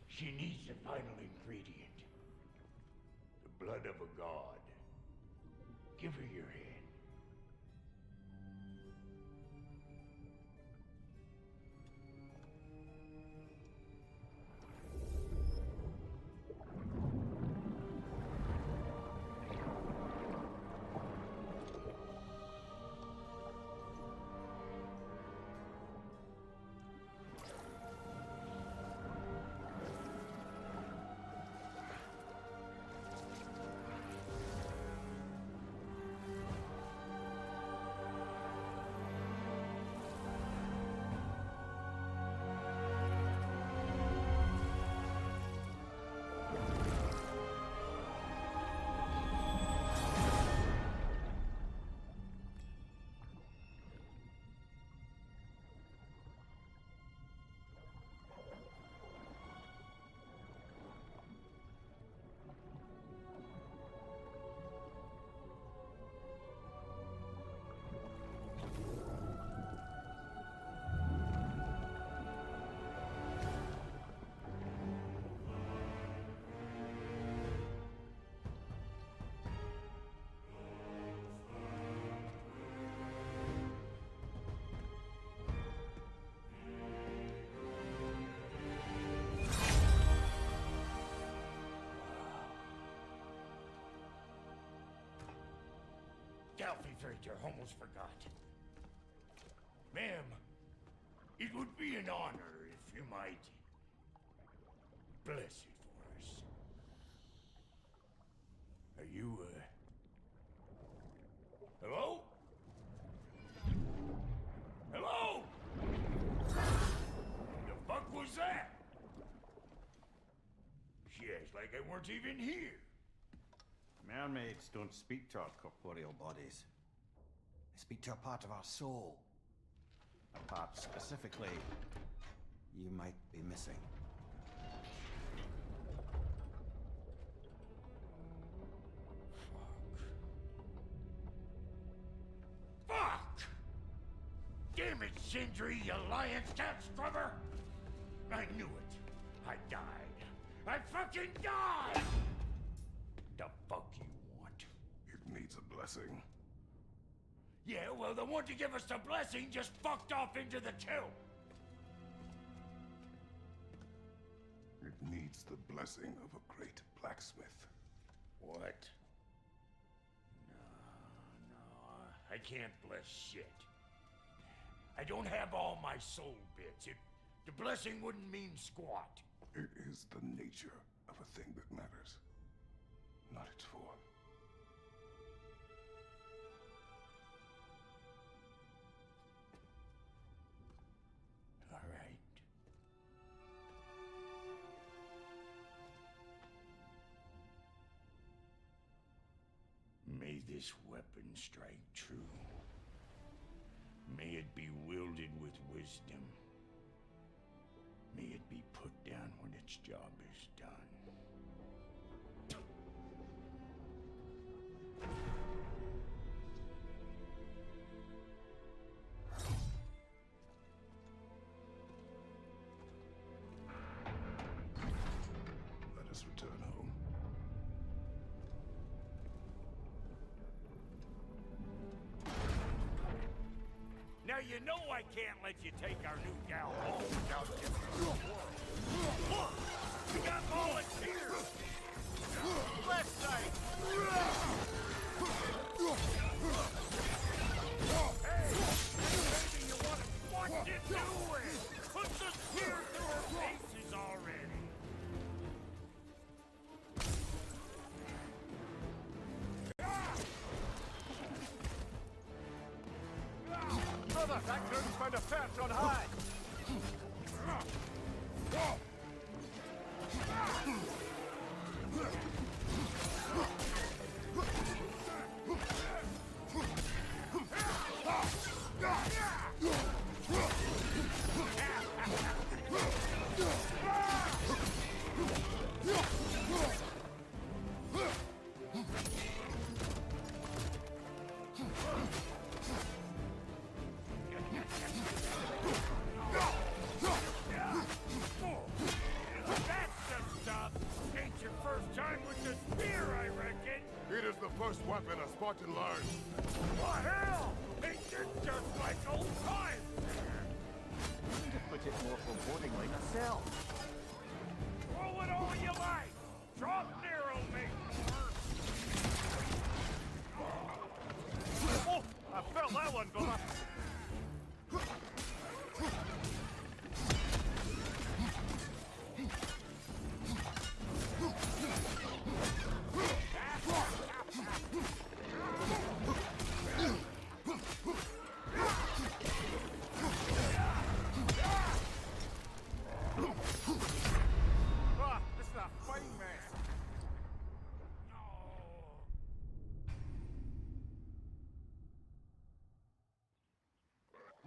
She needs the final ingredient. The blood of a god. Give her your hand. Alfie Frater, almost forgot. Ma'am, it would be an honor if you might bless it for us. Are you, hello? Hello? The fuck was that? She acts like I weren't even here. Mermaids don't speak to our corporeal bodies. They speak to a part of our soul. A part specifically you might be missing. Fuck! Damn it, Sindri, you lion cat scrubber! I knew it. I died. I fucking died! The fuck you want? It needs a blessing. Yeah, well, the one to give us the blessing just fucked off into the kill. It needs the blessing of a great blacksmith. What? No, I can't bless shit. I don't have all my soul bits. The blessing wouldn't mean squat. It is the nature of a thing that matters, not its form. All right. May this weapon strike true. May it be wielded with wisdom. May it be put down when its job is done. Let us return home. Now you know I can't let you take our new gal home without giving her the world. Look! We got volunteers! Left side! Hey! Maybe you want to what you doing? Put the spear through her faces already! Brother, that curtain's found a perch on high! First weapon a Spartan learned. What hell? It's just like old times! Couldn't have put it more forebodingly myself. Throw it all you like! Drop narrow me! Oh! I felt that one, brother!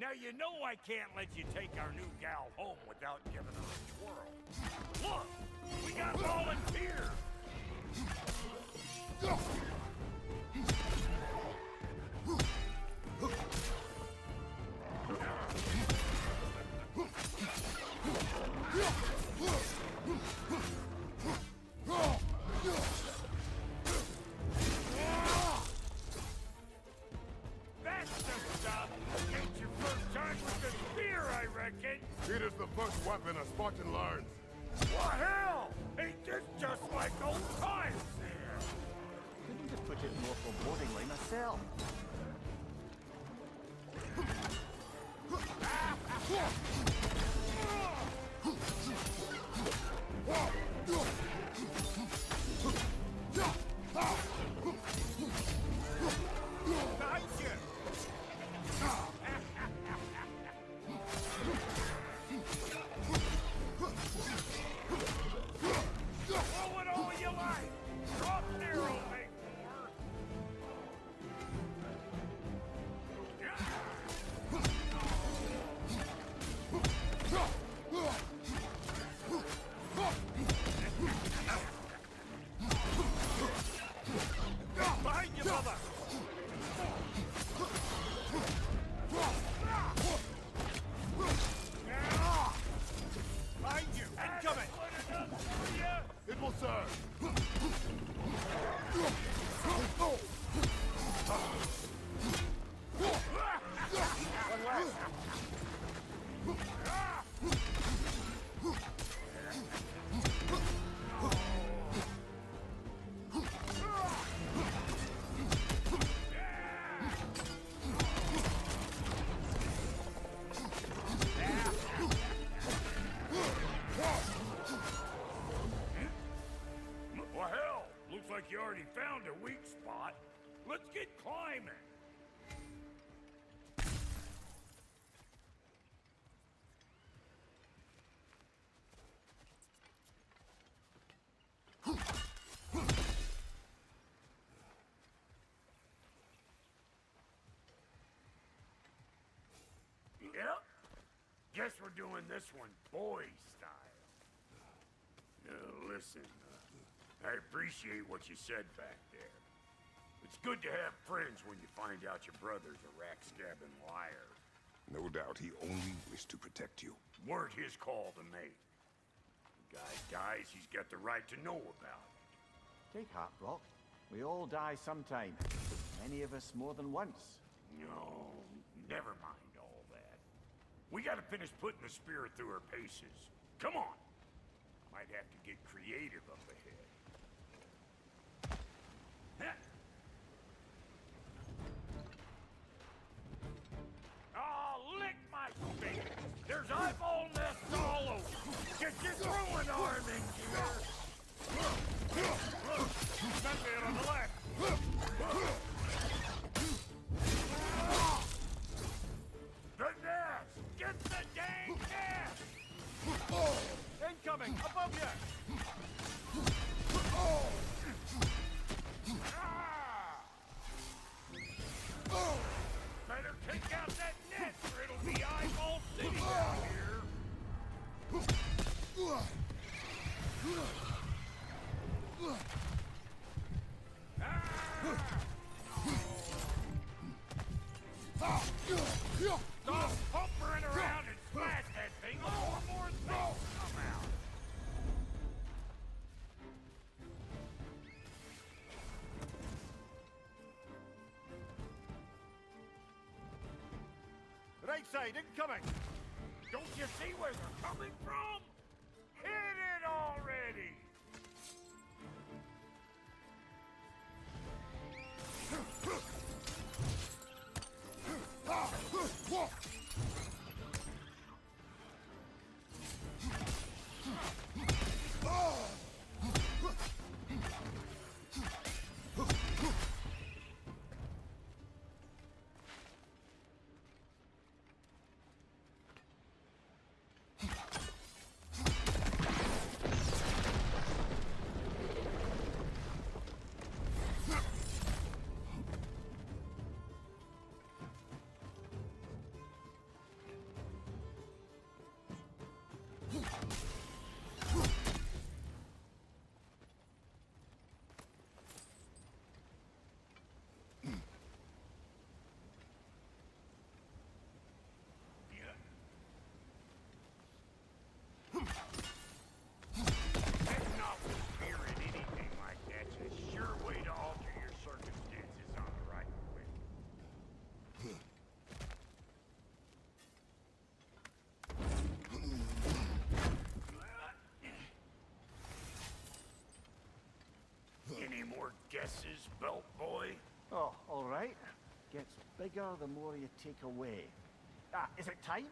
Now you know I can't let you take our new gal home without giving her a twirl. Look! We got volunteers! That's the stuff! Ain't your first time with the spear, I reckon! It is the first weapon a Spartan learns. What hell? Ain't this just like old times there? Couldn't have put it more forebodingly myself. Throw it all you like! Drop zero, make more! Behind you, brother! Behind you! Incoming! It will serve! Well, hell, looks like you already found a weak spot. Let's get climbing. Yep. Guess we're doing this one boy style. Listen, I appreciate what you said back there. It's good to have friends when you find out your brother's a rack-stabbing liar. No doubt he only wished to protect you. Weren't his call to make. The guy dies, he's got the right to know about it. Take heart, Brock. We all die sometime. Many of us more than once. No, never mind all that. We gotta finish putting the spirit through her paces. Come on! Might have to get creative up ahead. Oh, lick my face! There's eyeball nests all over! Get your throwing arm in here! Not there on the left! The nest! Get the dang nest! Incoming! Above you! Better take out that net or it'll be eyeball city down here! Stop pumpering around and smash that thing before more things come out! Right side, incoming! Don't you see where they're coming from? Hit it already! glasses, belt boy? Oh, all right. Gets bigger the more you take away. Ah, is it time?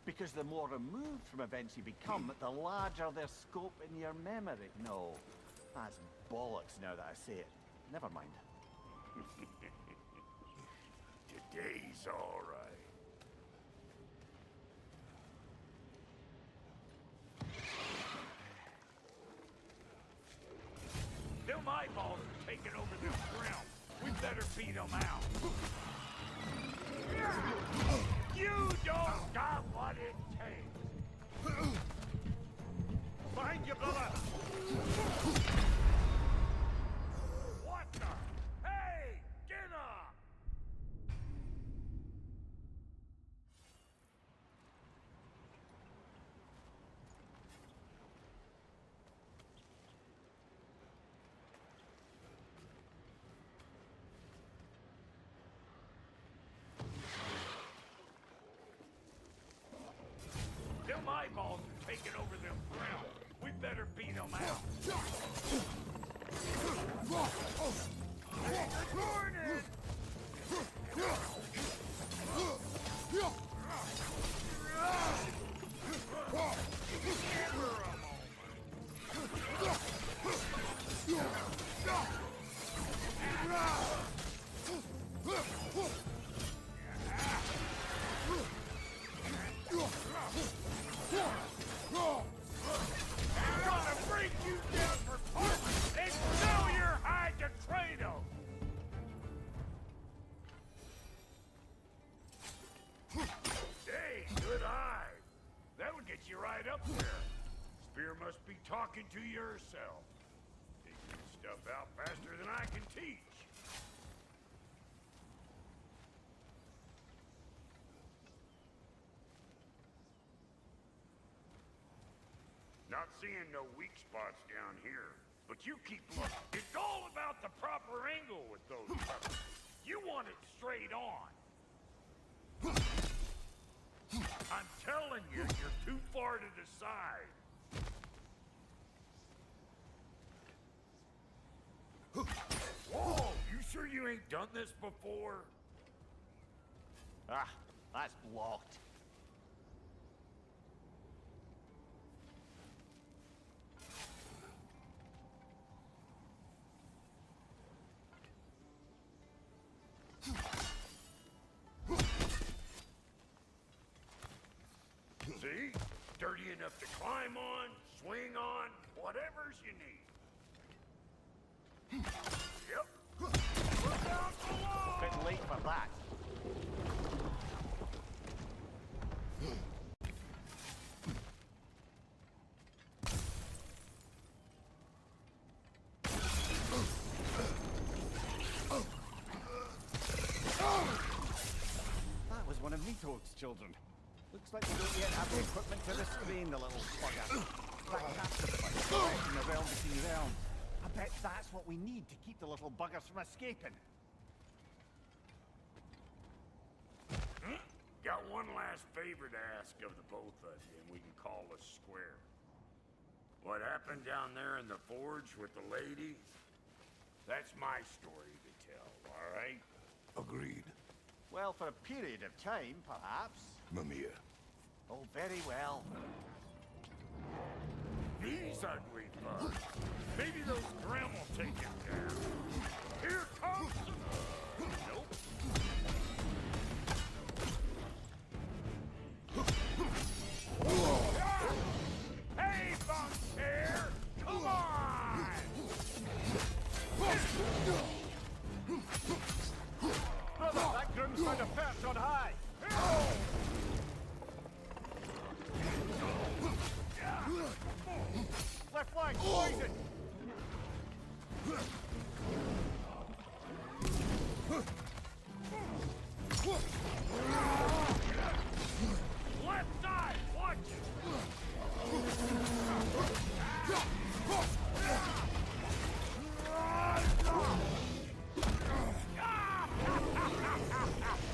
Because the more removed from events you become, the larger their scope in your memory. No, that's bollocks now that I say it. Never mind. Today's all right. Them eyeballs are taking over this realm. We better beat them out. You don't got what it takes. Behind you, brother! What the? Hey! Get up! Them eyeballs are taking over them ground. We better beat them out. Morning! I'm gonna break you down for parts and sell your hide to Kratos! Hey, good eye. That'll get you right up there. Spear must be talking to yourself. Figuring stuff out faster than I can teach. Not seeing no weak spots down here, but you keep looking. It's all about the proper angle with those weapons. You want it straight on. I'm telling you, you're too far to the side. Whoa, you sure you ain't done this before? Ah, that's blocked. See? Dirty enough to climb on, swing on, whatever's you need. Yep. Look out below! Bit late for that. That was one of Nito's children. Looks like we don't yet have the equipment to restrain the little bugger. That captive device in the realm between realms. I bet that's what we need to keep the little buggers from escaping. Got one last favor to ask of the both of you, and we can call us square. What happened down there in the forge with the lady? That's my story to tell, all right? Agreed. Well, for a period of time, perhaps. Mimir. Oh, very well. These ugly bugs. Maybe those Grimm will take him down. Here comes... Nope. Hey, Bunkhair! Come on! Brother, that Grimm's found a perch on high. Left flank, poison! Left side, watch it!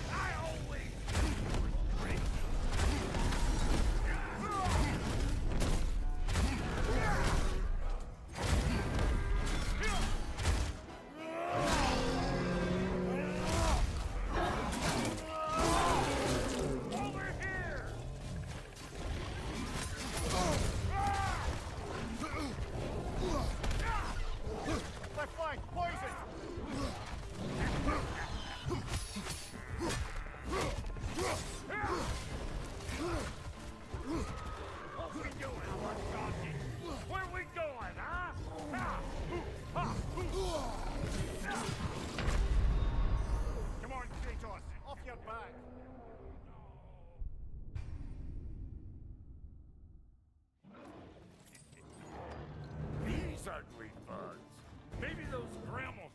I always knew you were great.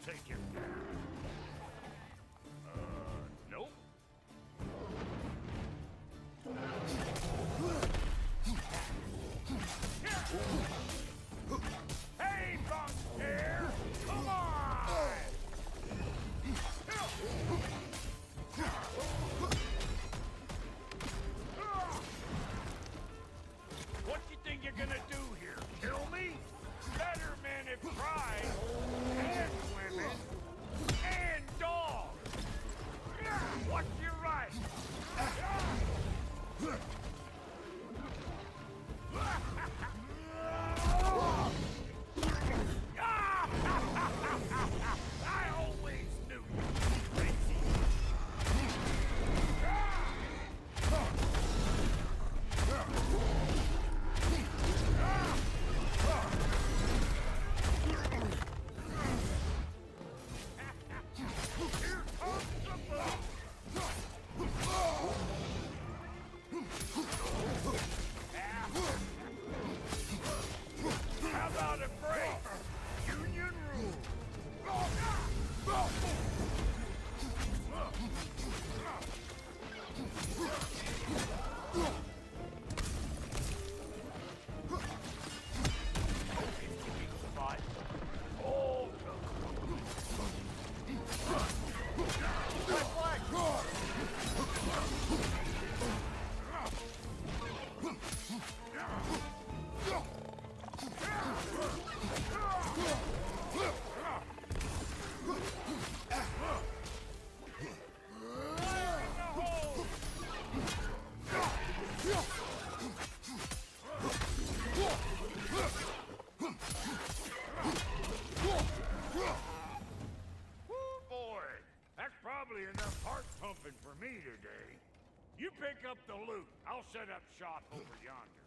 take him down. Nope. Hey, Bunkster! Come on! What you think you're gonna do here? Kill me? Better men have tried. And women. And dogs. What's your right? I always knew you were crazy. Here comes the boat. How about a break? Union rule. Spot. Oh, boy, that's probably enough heart pumping for me today. You pick up the loot. I'll set up shop over yonder.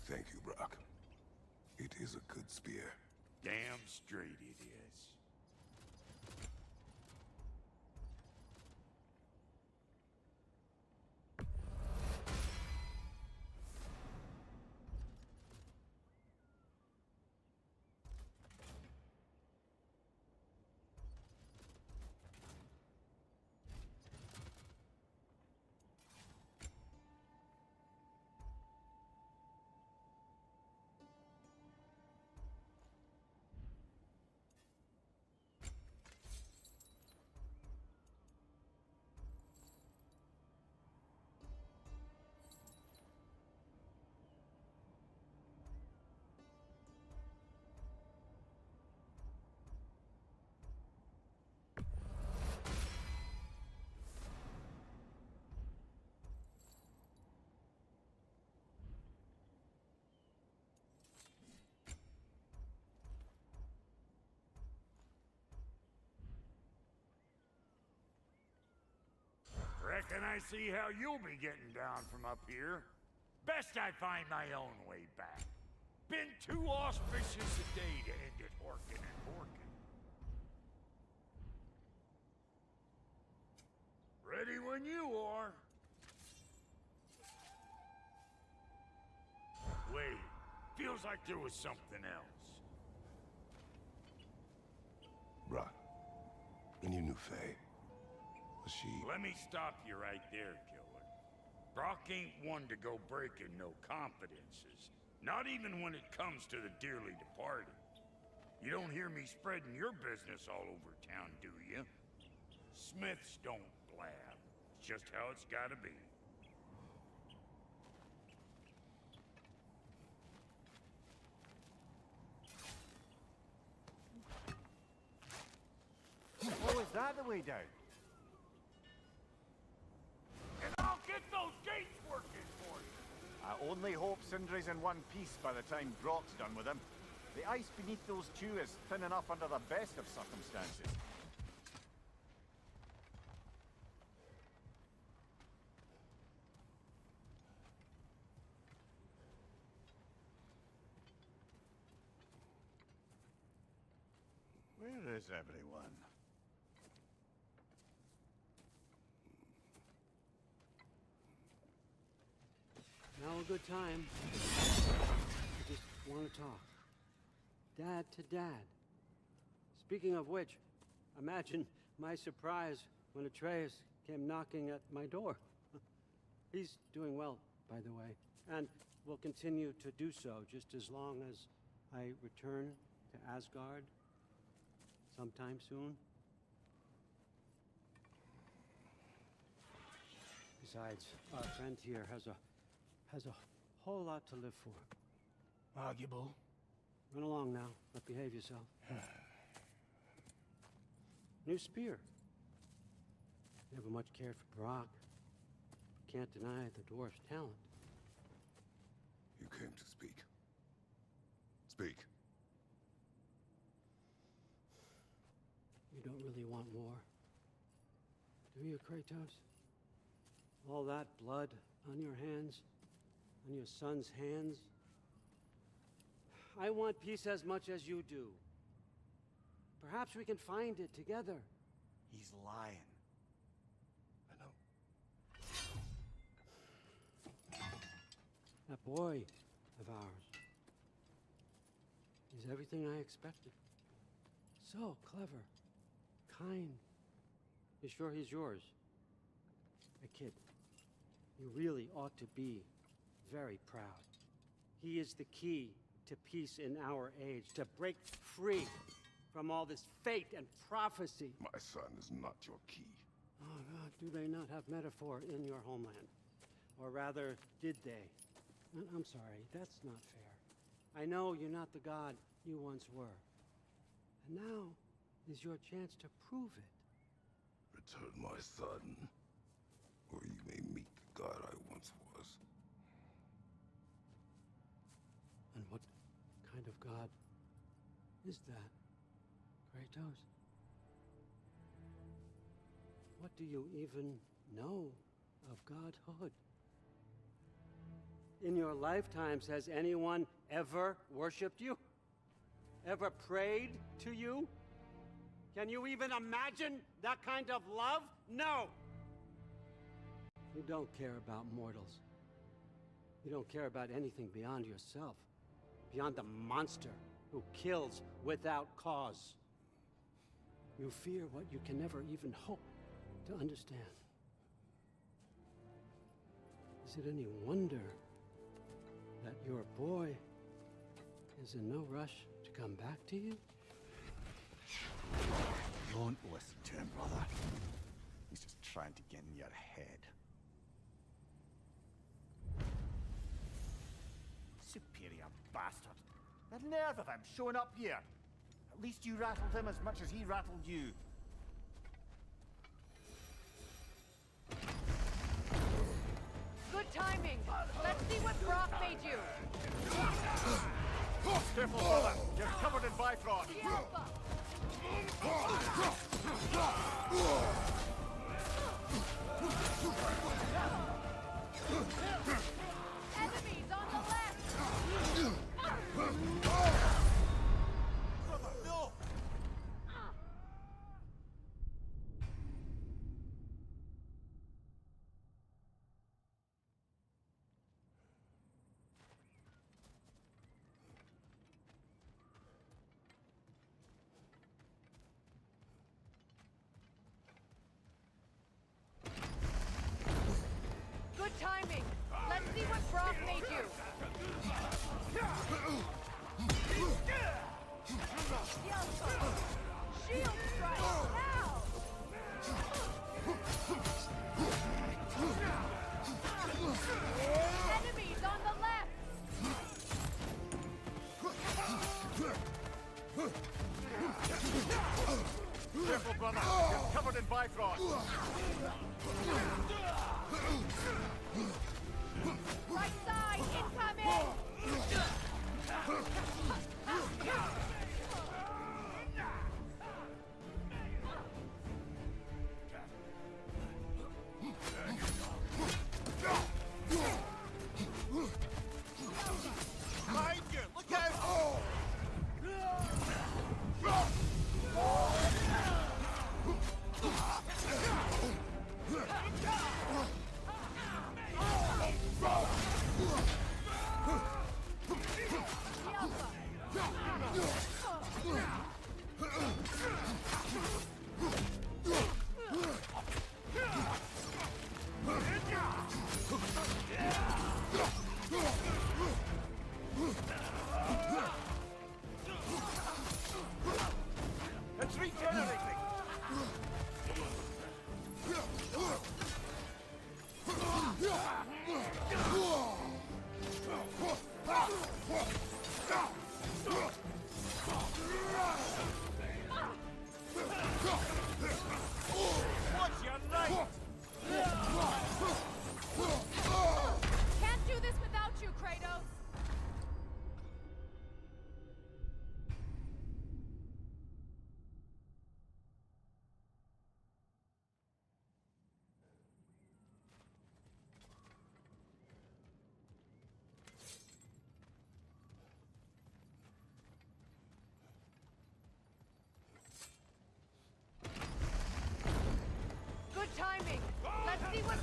Thank you, Brock. It is a good spear. Damn straight it is. Reckon I see how you'll be getting down from up here. Best I find my own way back. Been too auspicious a day to end it horking and horking. Ready when you are. Wait, feels like there was something else. Brock, and your new Faye. Was she... Let me stop you right there, killer. Brock ain't one to go breaking no confidences. Not even when it comes to the dearly departed. You don't hear me spreading your business all over town, do you? Smiths don't blab. It's just how it's gotta be. Oh, is that the way down? And I'll get those gates working for you! I only hope Sindri's in one piece by the time Brock's done with him. The ice beneath those two is thin enough under the best of circumstances. Where is everyone? Now a good time. I just want to talk. Dad to Dad. Speaking of which, imagine my surprise when Atreus came knocking at my door. He's doing well, by the way, and will continue to do so just as long as I return to Asgard sometime soon. Besides, our friend here has a whole lot to live for. Arguable. Run along now, but behave yourself. New spear. Never much cared for Brock. Can't deny the dwarf's talent. You came to speak. Speak. You don't really want war, do you, Kratos? All that blood on your hands, on your son's hands. I want peace as much as you do. Perhaps we can find it together. He's lying. I know. That boy of ours. He's everything I expected. So clever, kind. You sure he's yours? A kid. You really ought to be very proud. He is the key to peace in our age, to break free from all this fate and prophecy. My son is not your key. Oh, God, do they not have metaphor in your homeland? Or rather, did they? I'm sorry, that's not fair. I know you're not the god you once were. And now is your chance to prove it. Return my son, or you may meet the god I once was. And what kind of god is that, Kratos? What do you even know of godhood? In your lifetimes, has anyone ever worshipped you? Ever prayed to you? Can you even imagine that kind of love? No! You don't care about mortals. You don't care about anything beyond yourself. Beyond the monster who kills without cause. You fear what you can never even hope to understand. Is it any wonder that your boy is in no rush to come back to you? Don't listen to him, brother. He's just trying to get in your head. Superior bastard. The nerve of him showing up here. At least you rattled him as much as he rattled you. Good timing. Let's see what Brock made you. Careful, brother. You're covered in Bifrost. The Alpha. Enemies on the left. Brother, no! Good timing. Let's see what Brock made you. The Alpha. Shield strike. Now. Enemies on the left. Careful, brother. You're covered in Bifrost. Right side incoming. Behind you! Look out!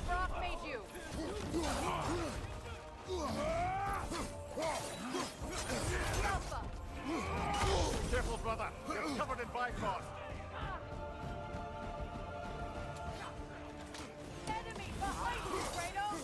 Brock made you! Alpha! Careful, brother. You're covered in Bifrost. Enemy behind you, Kratos!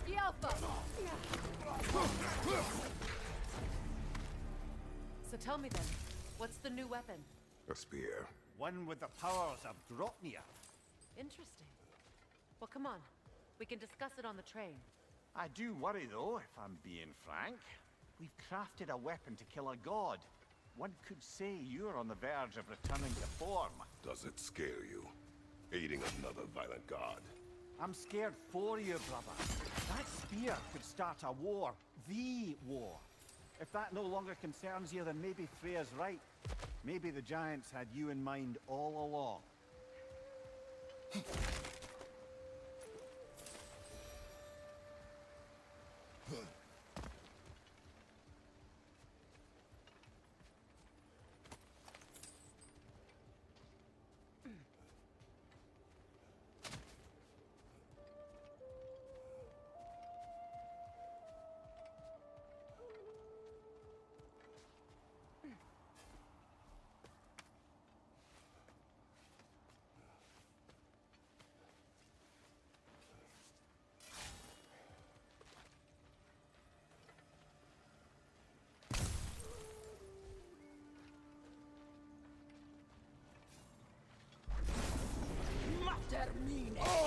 The Alpha! So tell me then, what's the new weapon? A spear. One with the powers of Grotnia. Interesting. Well, come on. We can discuss it on the train. I do worry, though, if I'm being frank. We've crafted a weapon to kill a god. One could say you're on the verge of returning to form. Does it scare you? Aiding another violent god? I'm scared for you, brother. That spear could start a war. The war. If that no longer concerns you, then maybe Freya's right. Maybe the Giants had you in mind all along.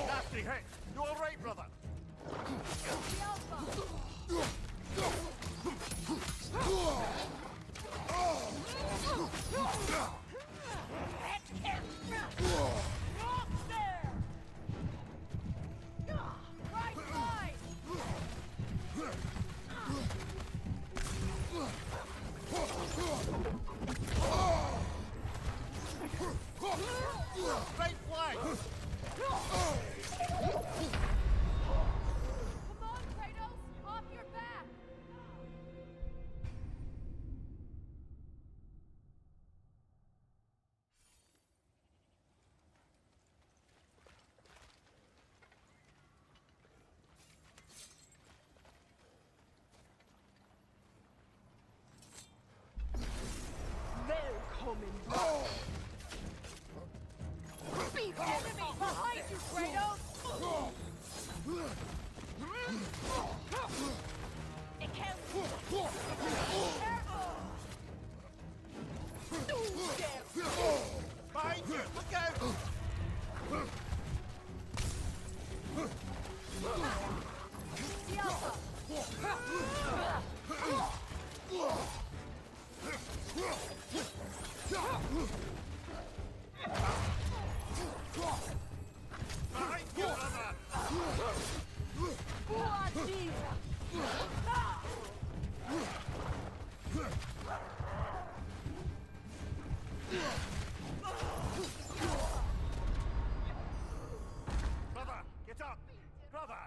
Nasty hit! You all right, brother? The Alpha! Up there! Right side! Right flank! Come on, Kratos! Off your back! Beat enemy behind you, Kratos! It can't. Careful! Behind you! Look out! The Alpha! Behind you, brother! Brother, get up! Brother!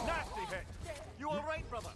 Nasty hit! You alright, brother?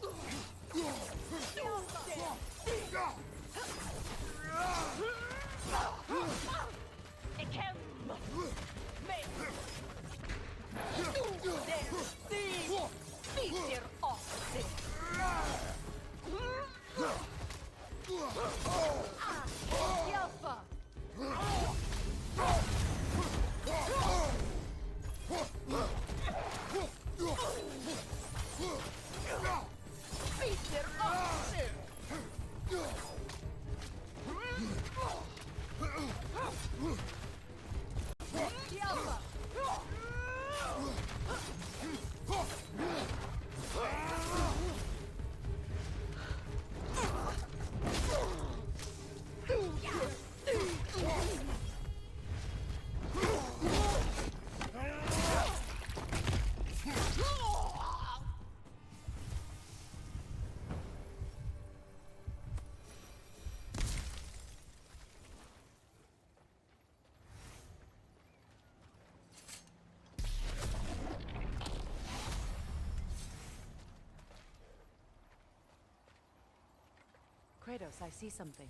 Kratos, I see something.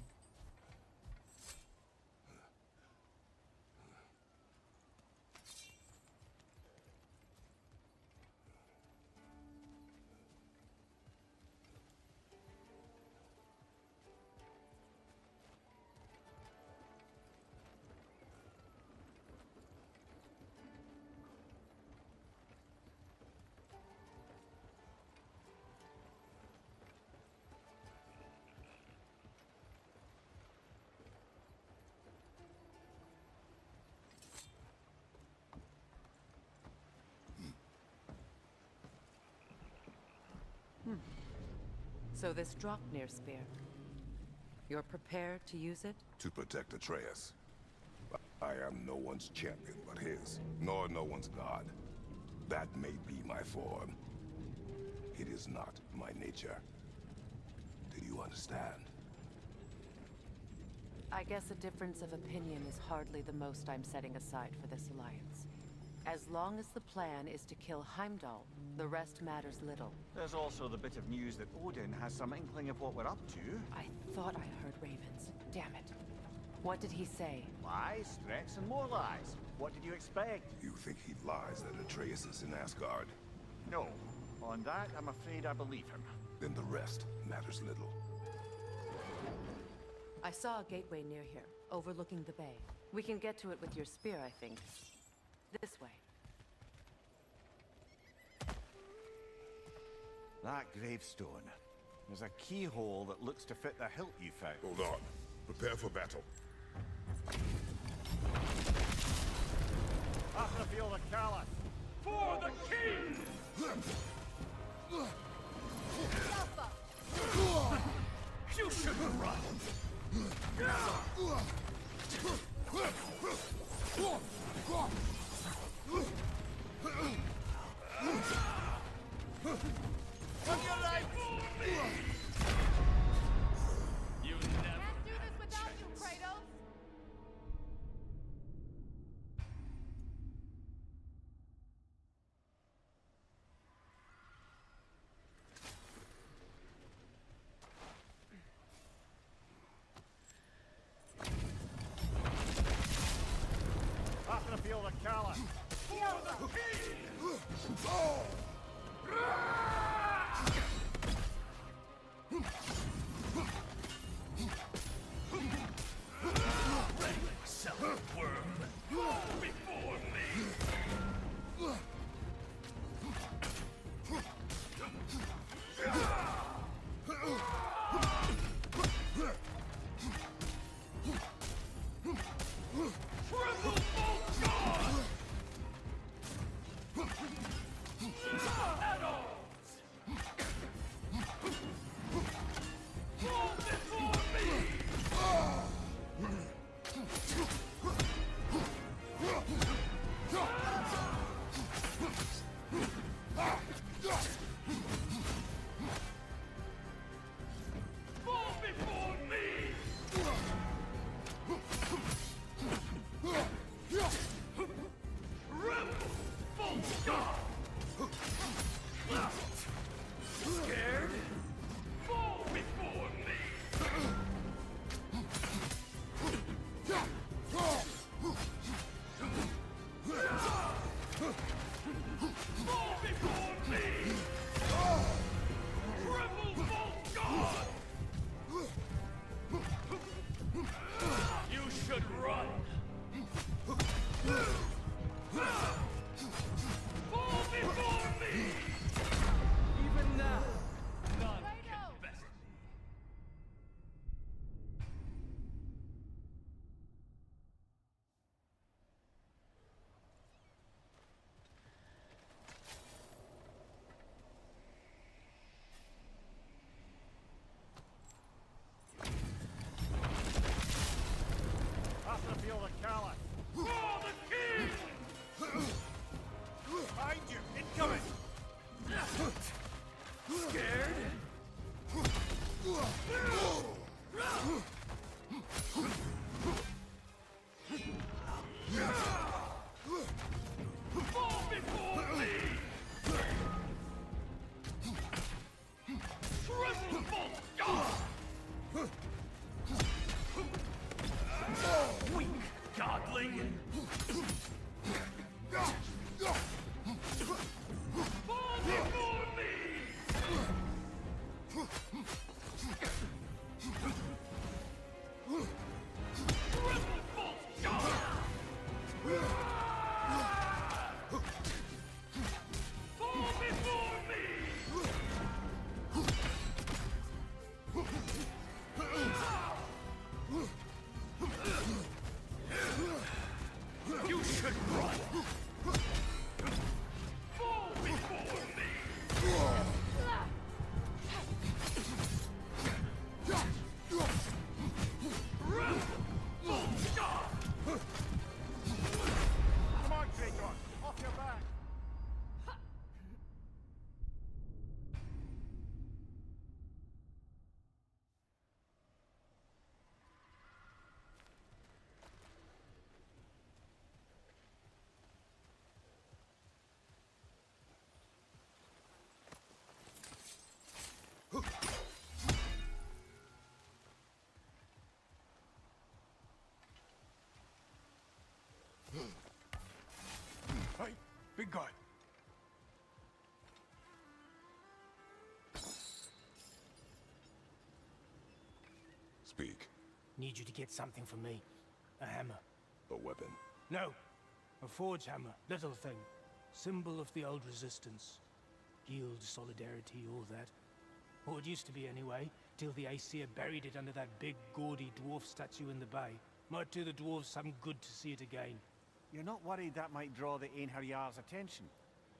So this Draupnir spear, you're prepared to use it? To protect Atreus. I am no one's champion but his, nor no one's god. That may be my form. It is not my nature. Do you understand? I guess a difference of opinion is hardly the most I'm setting aside for this alliance. As long as the plan is to kill Heimdall, the rest matters little. There's also the bit of news that Odin has some inkling of what we're up to. I thought I heard ravens. Damn it. What did he say? Lies, threats, and more lies. What did you expect? You think he lies that Atreus is in Asgard? No. On that, I'm afraid I believe him. Then the rest matters little. I saw a gateway near here, overlooking the bay. We can get to it with your spear, I think. This way. That gravestone. There's a keyhole that looks to fit the hilt you found. Hold on. Prepare for battle. Up the field of Callus. For the king! You shouldn't run! You never Can't do this without you, Kratos! Hey, big guy. Speak. Need you to get something for me. A hammer. A weapon. No. A forge hammer. Little thing. Symbol of the old resistance. Guild solidarity, all that. Or it used to be anyway, till the Aesir buried it under that big, gaudy dwarf statue in the bay. Might do the dwarves some good to see it again. You're not worried that might draw the Einherjar's attention?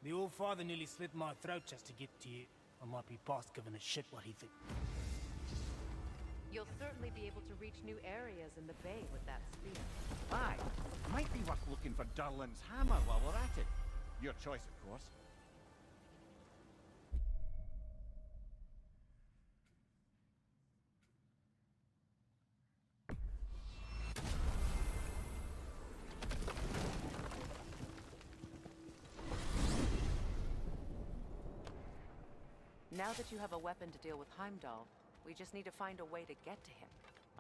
The old father nearly slit my throat just to get to you. I might be past giving a shit what he thinks. You'll certainly be able to reach new areas in the bay with that spear. Aye. Might be worth looking for Durlin's hammer while we're at it. Your choice, of course. Now that you have a weapon to deal with Heimdall, we just need to find a way to get to him.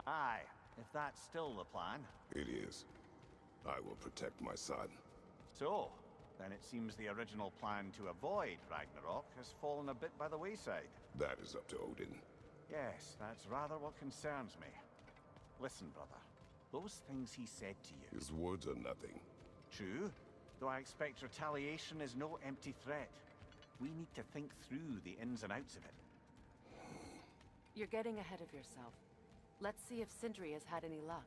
Aye, if that's still the plan. It is. I will protect my son. So, then it seems the original plan to avoid Ragnarok has fallen a bit by the wayside. That is up to Odin. Yes, that's rather what concerns me. Listen, brother. Those things he said to you. His words are nothing. True, though I expect retaliation is no empty threat. We need to think through the ins and outs of it. You're getting ahead of yourself. Let's see if Sindri has had any luck.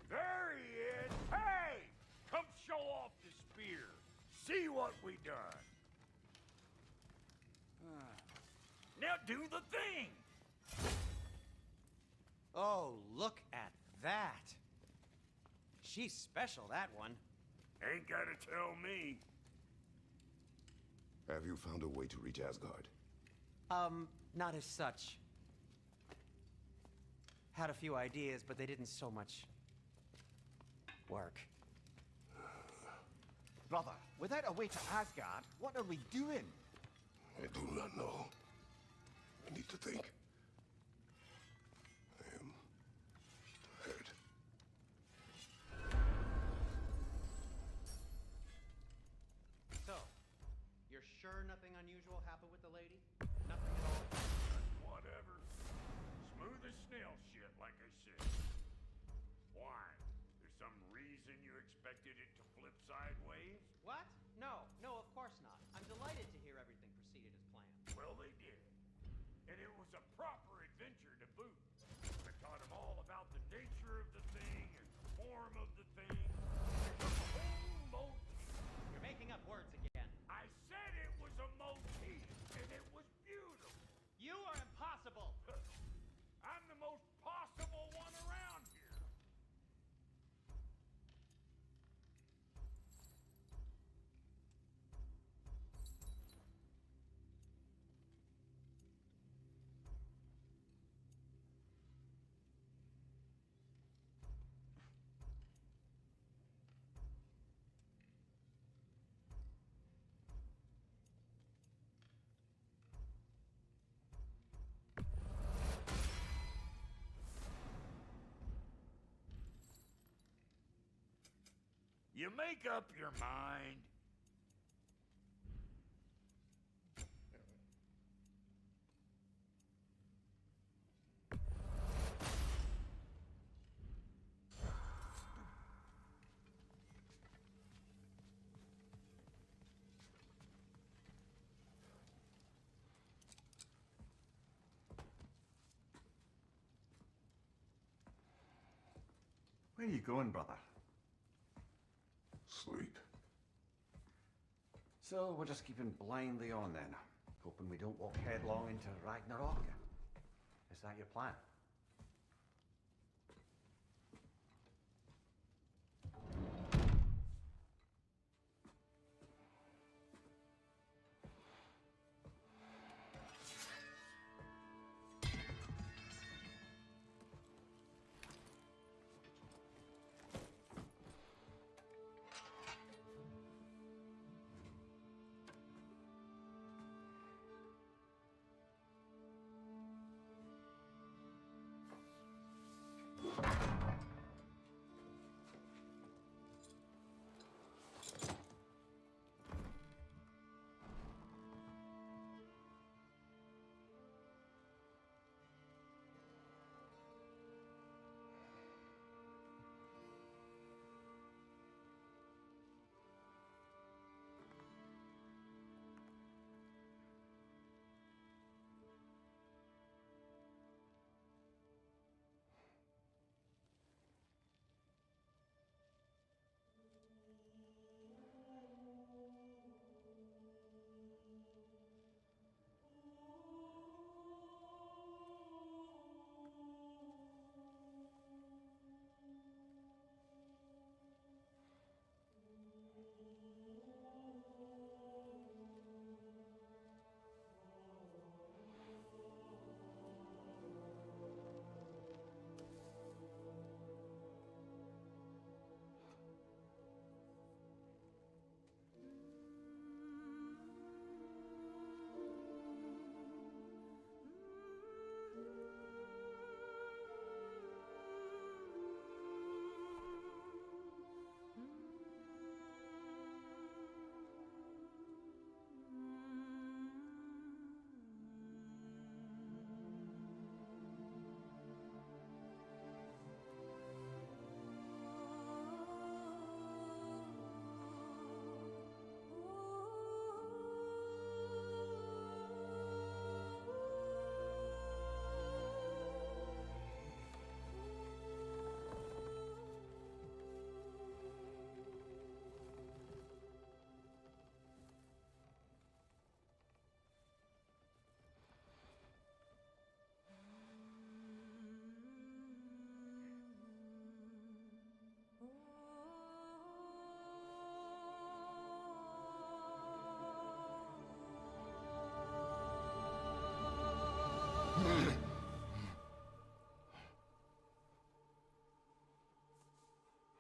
There he is! Hey! Come show off the spear. See what we done. Now do the thing! Oh, look at that. She's special, that one. Ain't gotta tell me. Have you found a way to reach Asgard? Not as such. Had a few ideas, but they didn't so much work. Brother, without a way to Asgard, what are we doing? I do not know. I need to think. I am tired. So, you're sure nothing unusual happened with the lady? Nothing at all? Whatever. Smooth as snail shit, like I said. Why? There's some reason you expected it to flip sideways? What? No, of course not. I'm delighted to hear everything proceeded as planned. Well, they did. And it was a proper adventure to boot. I taught them all about the nature of the thing and the form of the thing. The whole motif. You're making up words again. I said it was a motif, and it was beautiful. You are impossible! I'm the most possible one around here. You make up your mind. Where are you going, brother? Sleep. So we're just keeping blindly on then, hoping we don't walk headlong into Ragnarok. Is that your plan?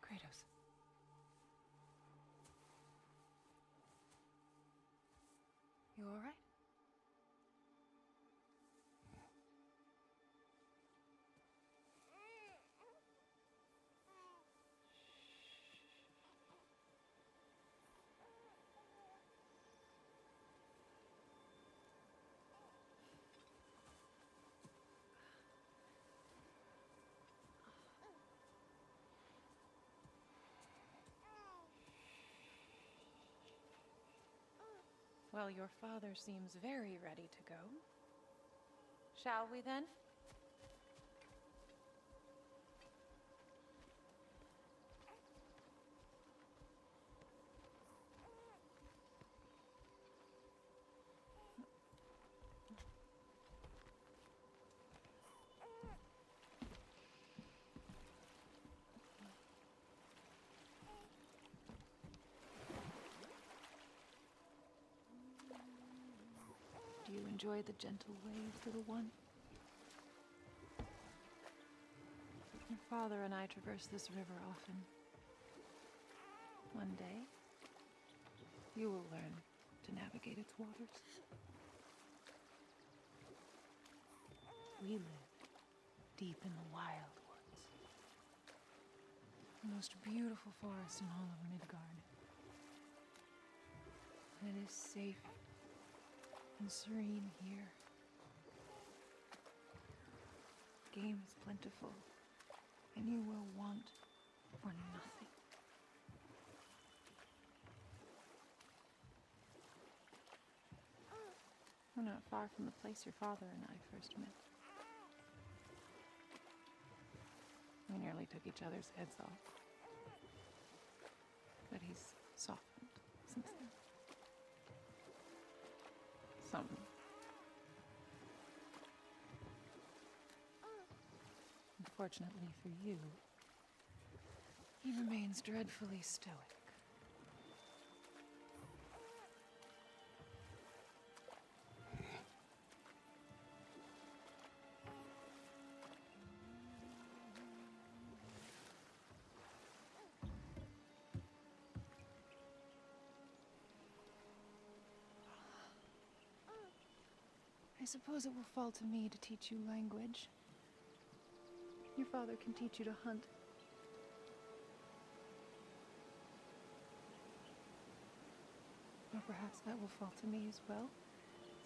Kratos. You all right? Well, your father seems very ready to go. Shall we then? Do you enjoy the gentle waves, little one? Your father and I traverse this river often. One day, you will learn to navigate its waters. We live deep in the wild woods. The most beautiful forest in all of Midgard. It is safe and serene here. Game is plentiful, and you will want for nothing. We're not far from the place your father and I first met. We nearly took each other's heads off. But he's softened since then. Some. Unfortunately for you, he remains dreadfully stoic. I suppose it will fall to me to teach you language. Your father can teach you to hunt. Or perhaps that will fall to me as well,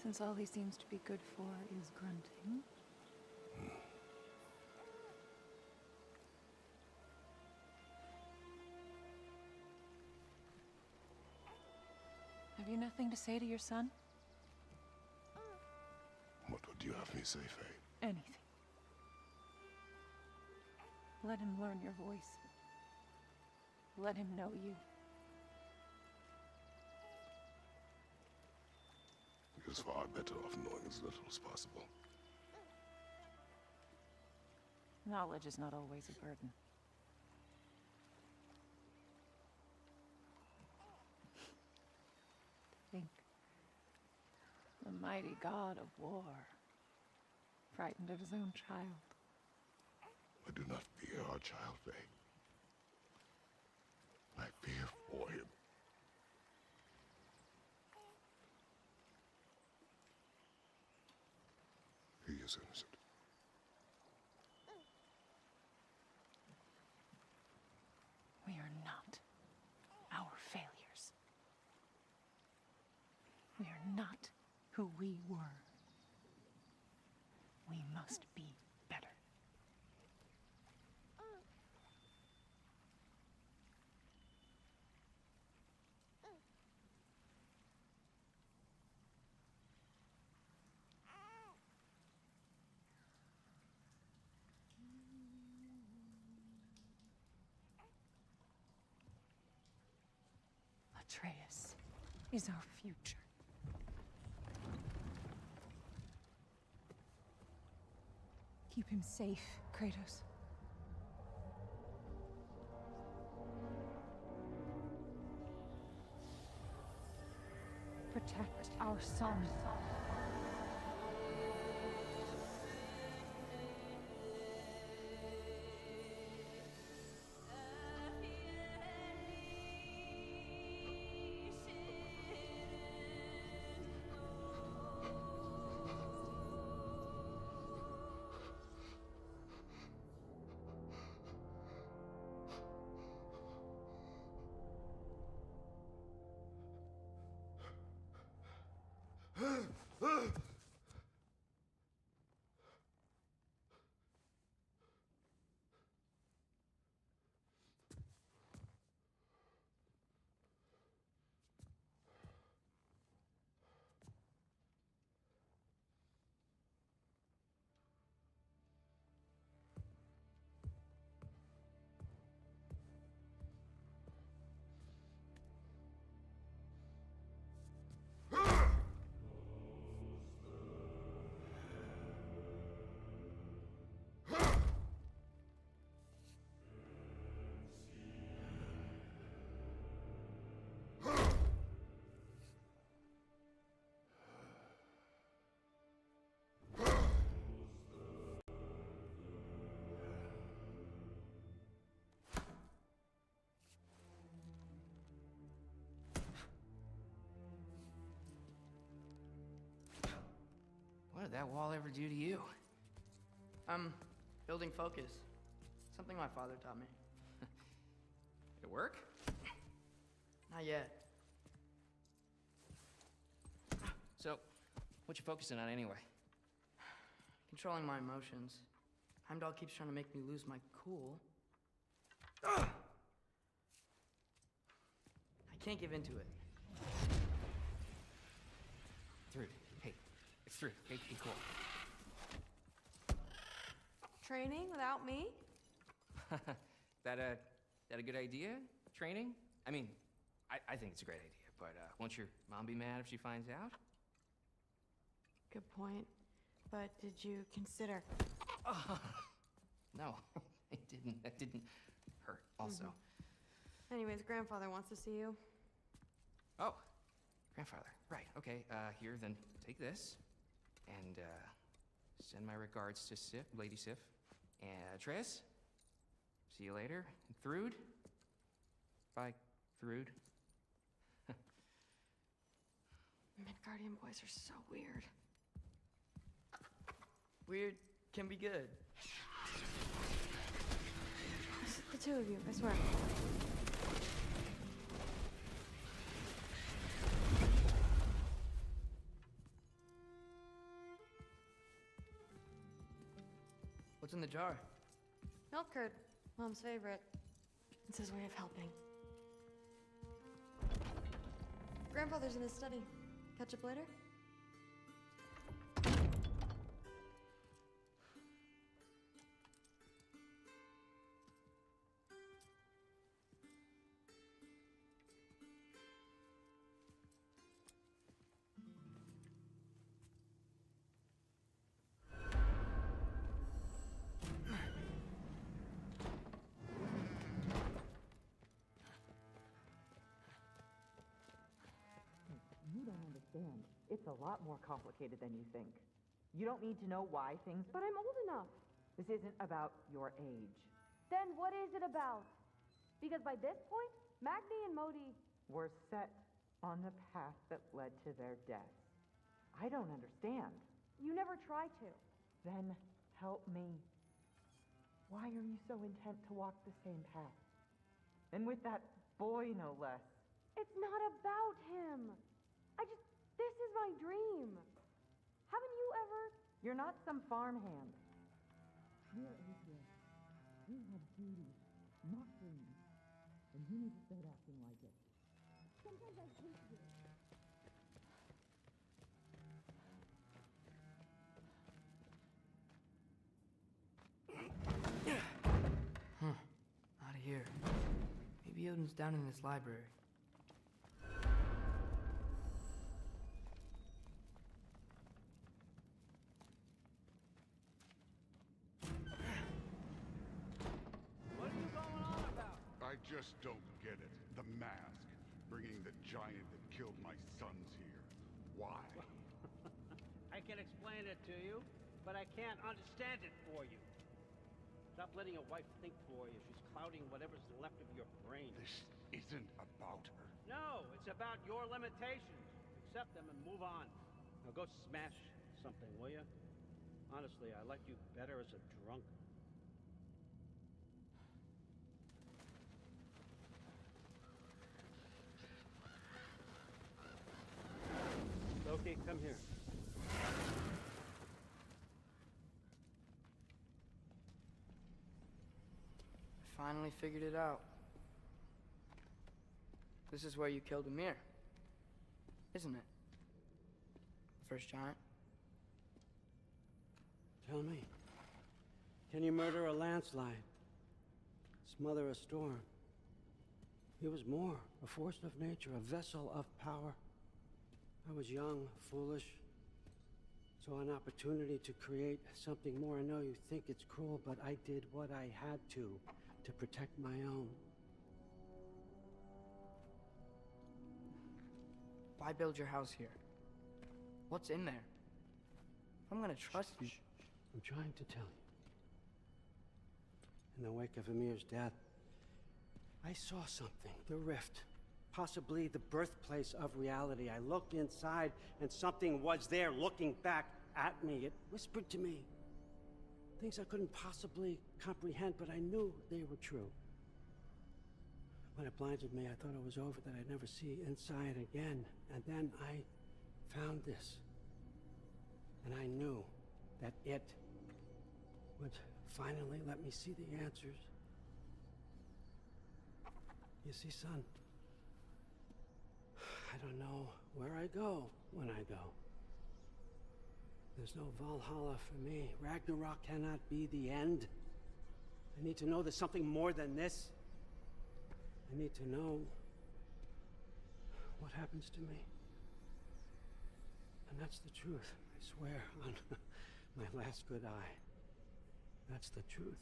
since all he seems to be good for is grunting. Have you nothing to say to your son? What would you have me say, Faye? Anything. Let him learn your voice. Let him know you. He is far better off knowing as little as possible. Knowledge is not always a burden. Think. The mighty god of war, frightened of his own child. I do not fear our child, Faye. I fear for him. He is innocent. We are not our failures. We are not who we were. We must be better. Atreus is our future. Keep him safe, Kratos. Protect our son. What did that wall ever do to you? Building focus. Something my father taught me. Did it work? Not yet. So, what you focusing on anyway? Controlling my emotions. Heimdall keeps trying to make me lose my cool. I can't give into it. Thrud, hey, it's Thrud. Hey, be cool. Training without me? That a good idea? Training? I mean, I think it's a great idea, but won't your mom be mad if she finds out? Good point. But did you consider... No, it didn't. That didn't hurt, also. Anyways, grandfather wants to see you. Oh, grandfather. Right, okay. Here, then take this. And, send my regards to Sif, Lady Sif. And Atreus. See you later. And Thrud. Bye, Thrud. Midgardian boys are so weird. Weird can be good. It's the two of you, I swear. What's in the jar? Milk curd, Mom's favorite. It's his way of helping. Grandfather's in his study. Catch up later? You don't understand. It's a lot more complicated than you think. You don't need to know why things... But I'm old enough. This isn't about your age. Then what is it about? Because by this point, Magni and Modi... Were set on the path that led to their death. I don't understand. You never try to. Then help me. Why are you so intent to walk the same path? And with that boy, no less. It's not about him. This is my dream. Haven't you ever... You're not some farmhand. We're Atheists. We have duties, not dreams. And you need to start acting like it. Sometimes I hate you. Out of here. Maybe Odin's down in this library. What are you going on about? I just don't get it. The mask. Bringing the giant that killed my sons here. Why? I can explain it to you, but I can't understand it for you. Stop letting your wife think for you. She's clouding whatever's left of your brain. This isn't about her. No, it's about your limitations. Accept them and move on. Now go smash something, will you? Honestly, I liked you better as a drunk. Loki, Come here. I finally figured it out. This is where you killed Amir, isn't it? The first giant? Tell me, can you murder a landslide? Smother a storm? He was more, a force of nature, a vessel of power. I was young, foolish, saw an opportunity to create something more. I know you think it's cruel, but I did what I had to protect my own. Why build your house here? What's in there? I'm gonna trust you. I'm trying to tell you. In the wake of Amir's death, I saw something, the rift, possibly the birthplace of reality. I looked inside, and something was there looking back at me. It whispered to me things I couldn't possibly comprehend, but I knew they were true. When it blinded me, I thought it was over, that I'd never see inside again. And then I found this. And I knew that it would finally let me see the answers. You see, son, I don't know where I go when I go. There's no Valhalla for me. Ragnarok cannot be the end. I need to know there's something more than this. I need to know what happens to me. And that's the truth, I swear, on my last good eye. That's the truth.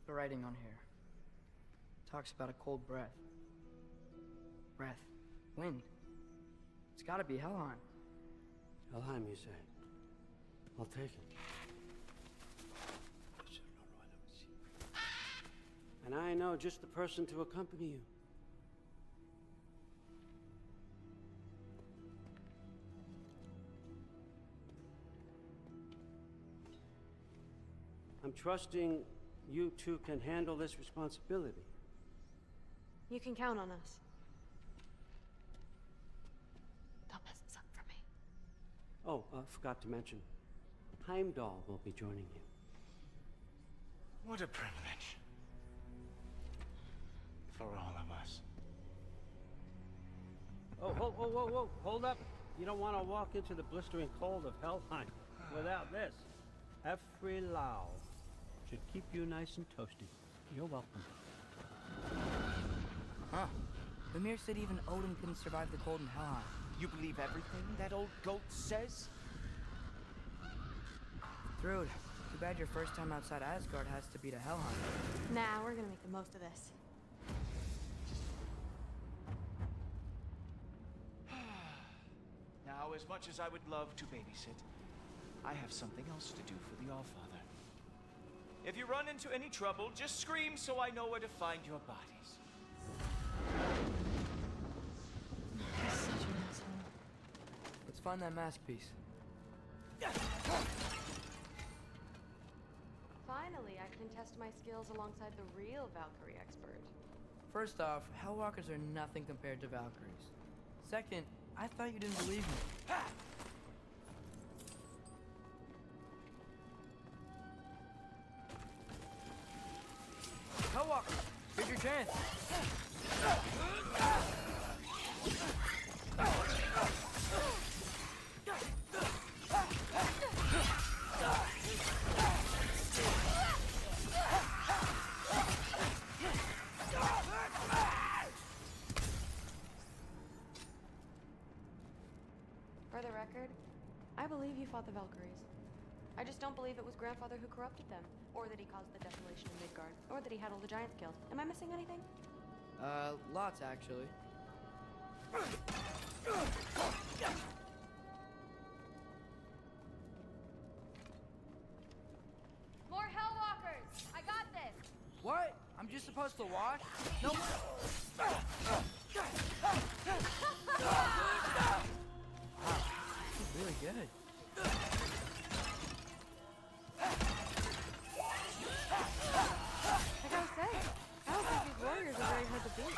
The writing on here talks about a cold breath. Breath. Wind. It's gotta be Helheim. Helheim, you say? I'll take it. And I know just the person to accompany you. I'm trusting you two can handle this responsibility. You can count on us. Don't mess this up for me. Oh, forgot to mention, Heimdall will be joining you. What a privilege. For all of us. Oh, whoa, hold up. You don't want to walk into the blistering cold of Helheim without this. Efri-Lau should keep you nice and toasty. You're welcome. Huh. Amir said even Odin couldn't survive the cold in Helheim. You believe everything that old goat says? Thrud, too bad your first time outside Asgard has to be to Helheim. Nah, we're gonna make the most of this. Now, as much as I would love to babysit, I have something else to do for the Allfather. If you run into any trouble, just scream so I know where to find your bodies. He's such an asshole. Let's find that mask piece. Finally, I can test my skills alongside the real Valkyrie expert. First off, Hellwalkers are nothing compared to Valkyries. Second, I thought you didn't believe me. Hellwalker, here's your chance. For the record, I believe you fought the Valkyries. I just don't believe it was Grandfather who corrupted them, or that he caused the desolation in Midgard, or that he had all the giants killed. Am I missing anything? Lots actually. More Hellwalkers! I got this! What? I'm just supposed to watch? Nope. This is really good. I gotta say, I don't think these warriors are very hard to beat.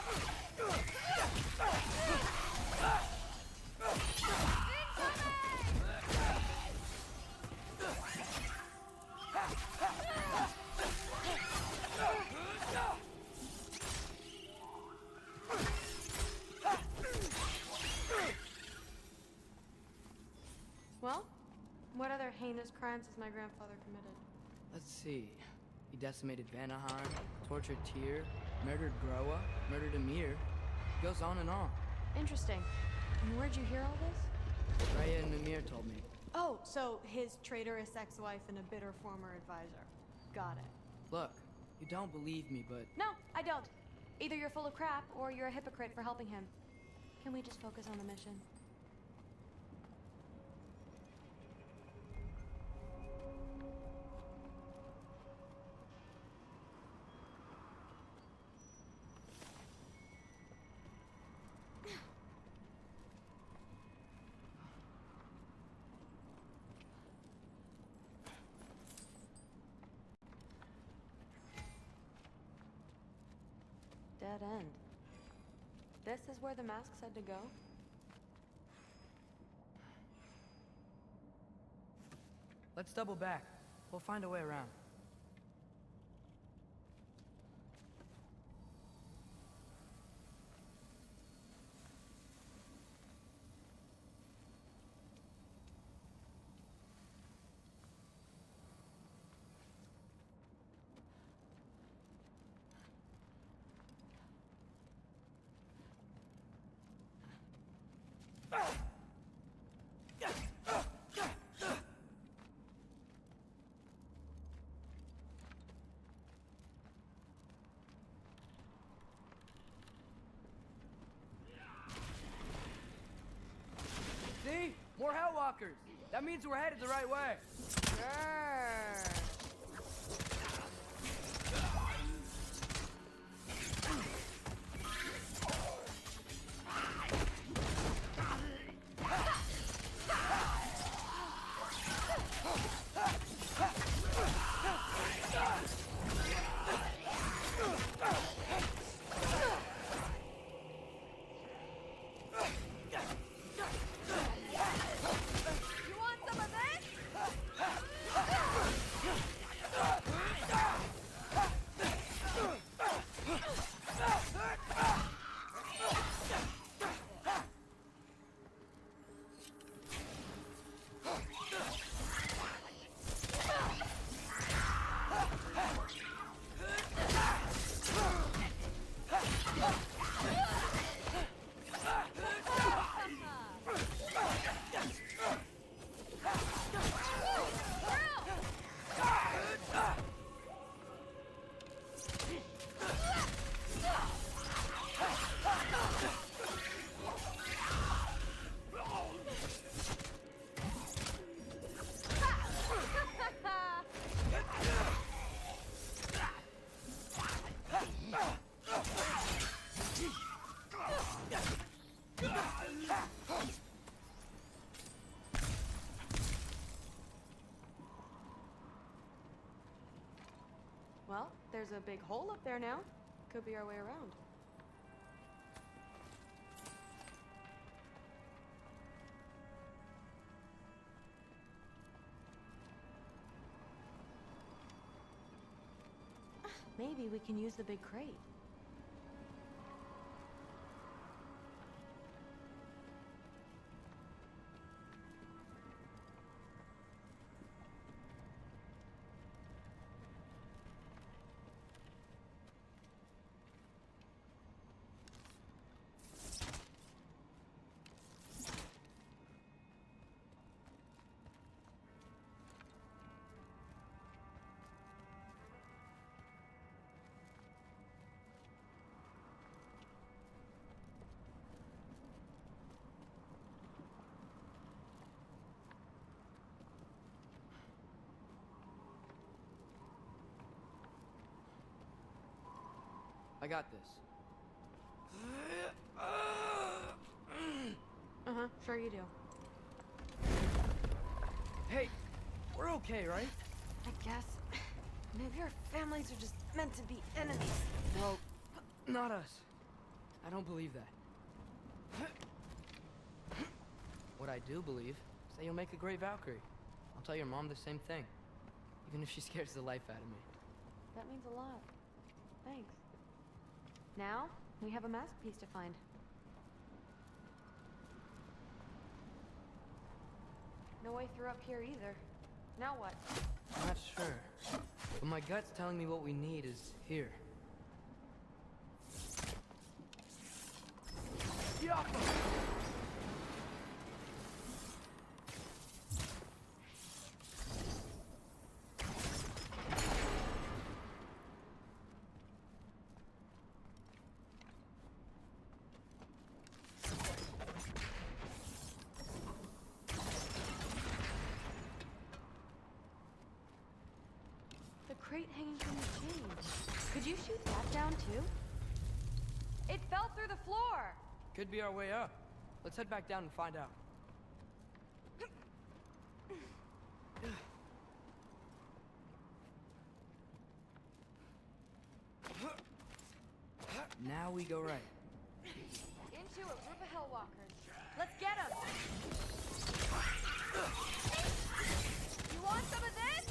Well, what other heinous crimes has my grandfather committed? Let's see. He decimated Vanaheim, tortured Tyr, murdered Groa, murdered Emir. Goes on and on. Interesting. And where'd you hear all this? Raya and Emir told me. Oh, so his traitorous ex-wife and a bitter former advisor. Got it. Look, you don't believe me, but... No, I don't. Either you're full of crap, or you're a hypocrite for helping him. Can we just focus on the mission? Dead end. This is where the mask said to go? Let's double back. We'll find a way around. See? More Hellwalkers! That means we're headed the right way! Sure. Well, there's a big hole up there now. Could be our way around. Maybe we can use the big crate. I got this. Uh-huh, sure you do. Hey, we're okay, right? I guess. Maybe our families are just meant to be enemies. No, not us. I don't believe that. What I do believe is that you'll make a great Valkyrie. I'll tell your mom the same thing, even if she scares the life out of me. That means a lot. Thanks. Now, we have a mask piece to find. No way through up here either. Now what? I'm not sure, but my gut's telling me what we need is here. Yeah. The crate hanging from the chain. Could you shoot that down too? It fell through the floor! Could be our way up. Let's head back down and find out. Now we go right. Into a group of hellwalkers. Let's get them! You want some of this?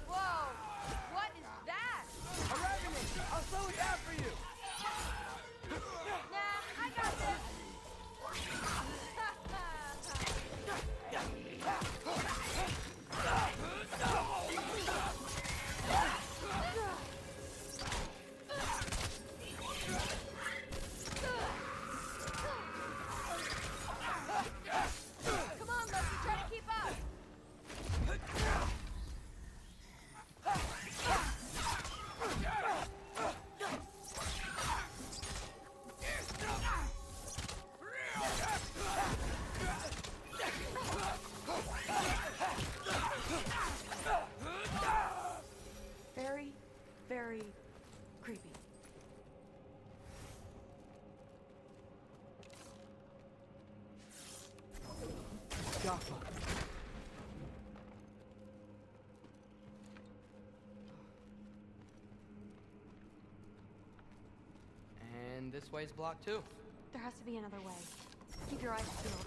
Whoa! What is that? A revenant! I'll slow it down for you! Nah, I got this! Come on, Loki, try to keep up! Very, very creepy. Jaffa. And this way's blocked too. There has to be another way. Keep your eyes peeled.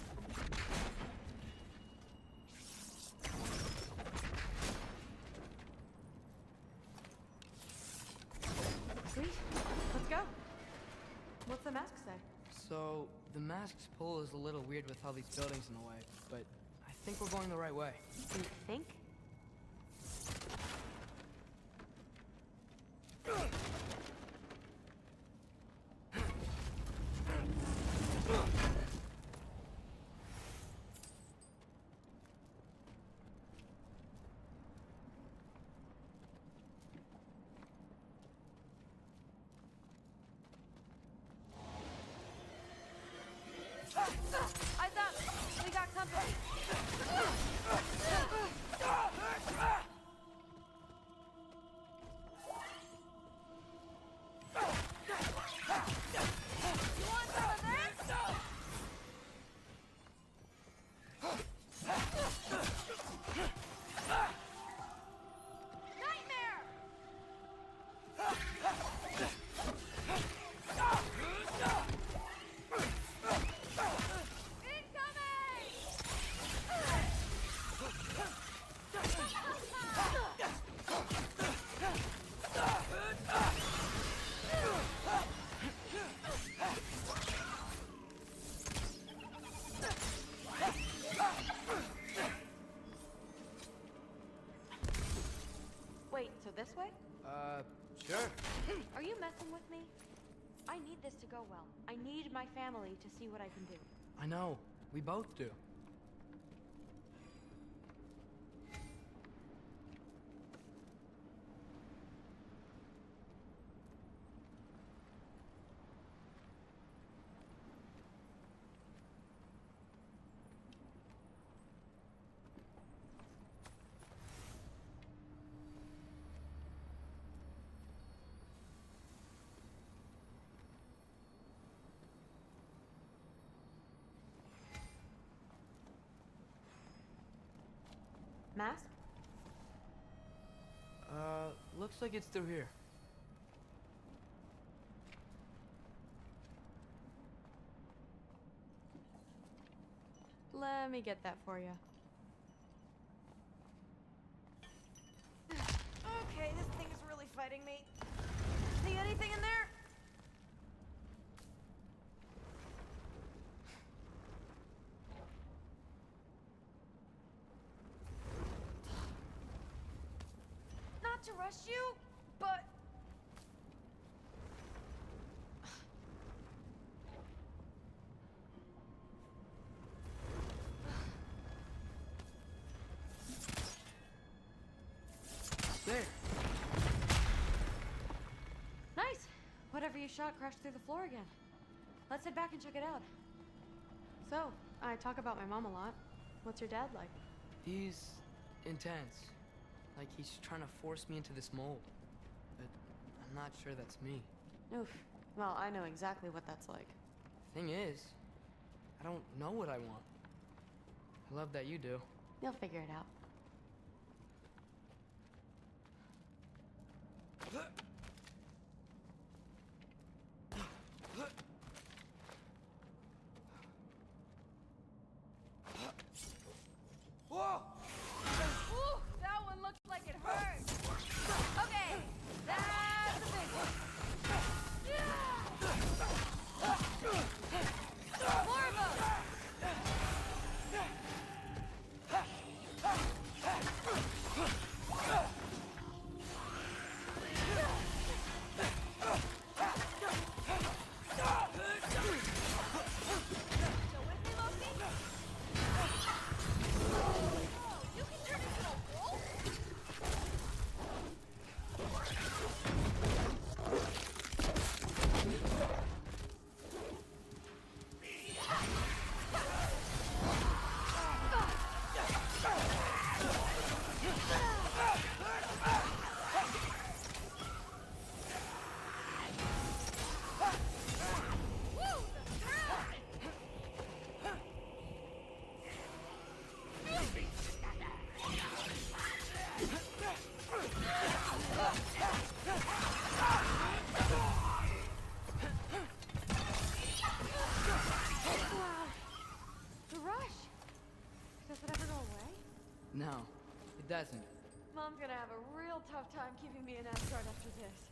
Sweet. Let's go. What's the mask say? So, the mask's pull is a little weird with all these buildings in the way, but I think we're going the right way. You think? I thought we got company. You want some of this? Nightmare! Wait, so this way? Sure. Are you messing with me? I need this to go well. I need my family to see what I can do. I know. We both do. Mask? Looks like it's through here. Let me get that for you. Okay, this thing is really fighting me. See anything in there? Not to rush you, but... There. Nice! Whatever you shot crashed through the floor again. Let's head back and check it out. So, I talk about my mom a lot. What's your dad like? He's intense. Like he's trying to force me into this mold. But I'm not sure that's me. Oof. Well, I know exactly what that's like. Thing is, I don't know what I want. I love that you do. You'll figure it out. Whoa! Ooh, that one looked like it hurt. Okay, that's a big one. More of them. No, it doesn't. Mom's gonna have a real tough time keeping me an escort after this.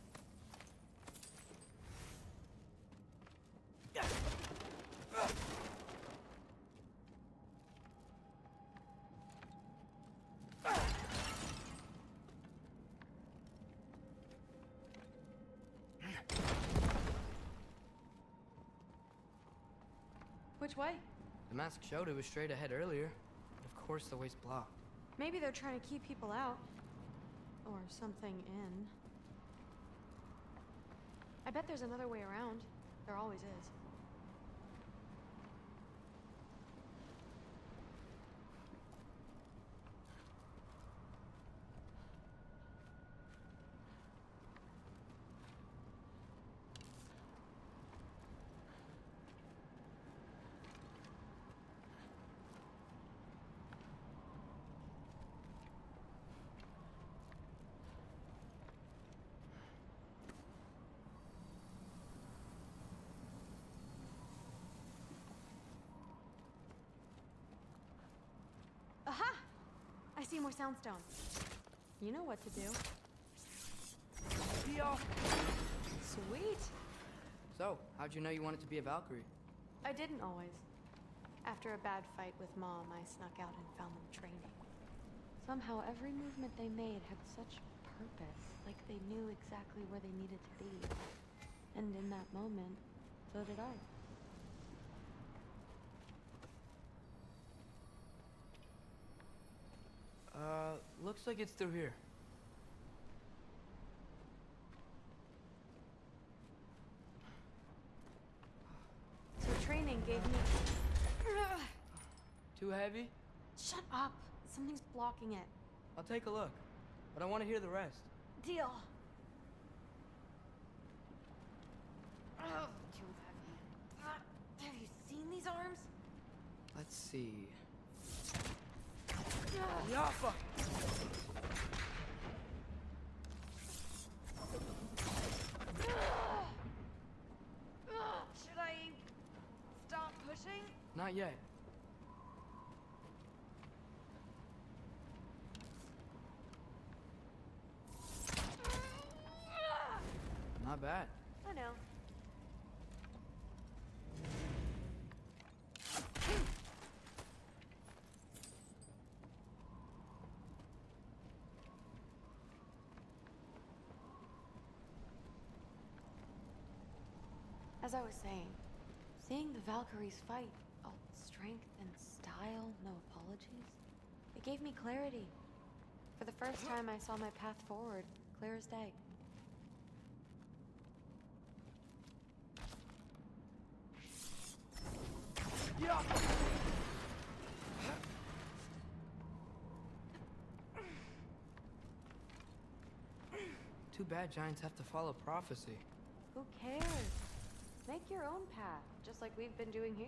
Which way? The mask showed it was straight ahead earlier. But of course the way's blocked. Maybe they're trying to keep people out. Or something in. I bet there's another way around. There always is. Aha! I see more soundstone. You know what to do. Sweet! So, how'd you know you wanted to be a Valkyrie? I didn't always. After a bad fight with Mom, I snuck out and found them training. Somehow every movement they made had such purpose, like they knew exactly where they needed to be. And in that moment, so did I. Looks like it's through here. So training gave me... Too heavy? Shut up! Something's blocking it. I'll take a look, but I want to hear the rest. Deal. Oh, too heavy. Have you seen these arms? Let's see. Yeah. Not yet. Not bad. I know. As I was saying, seeing the Valkyries fight, all strength and style, no apologies, it gave me clarity. For the first time, I saw my path forward, clear as day. Too bad giants have to follow prophecy. Who cares? Make your own path, just like we've been doing here.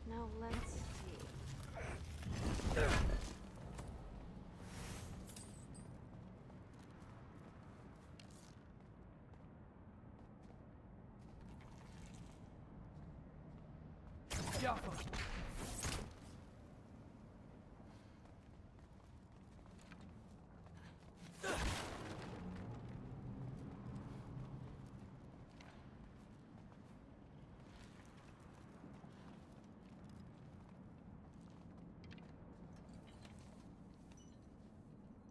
Now let's see.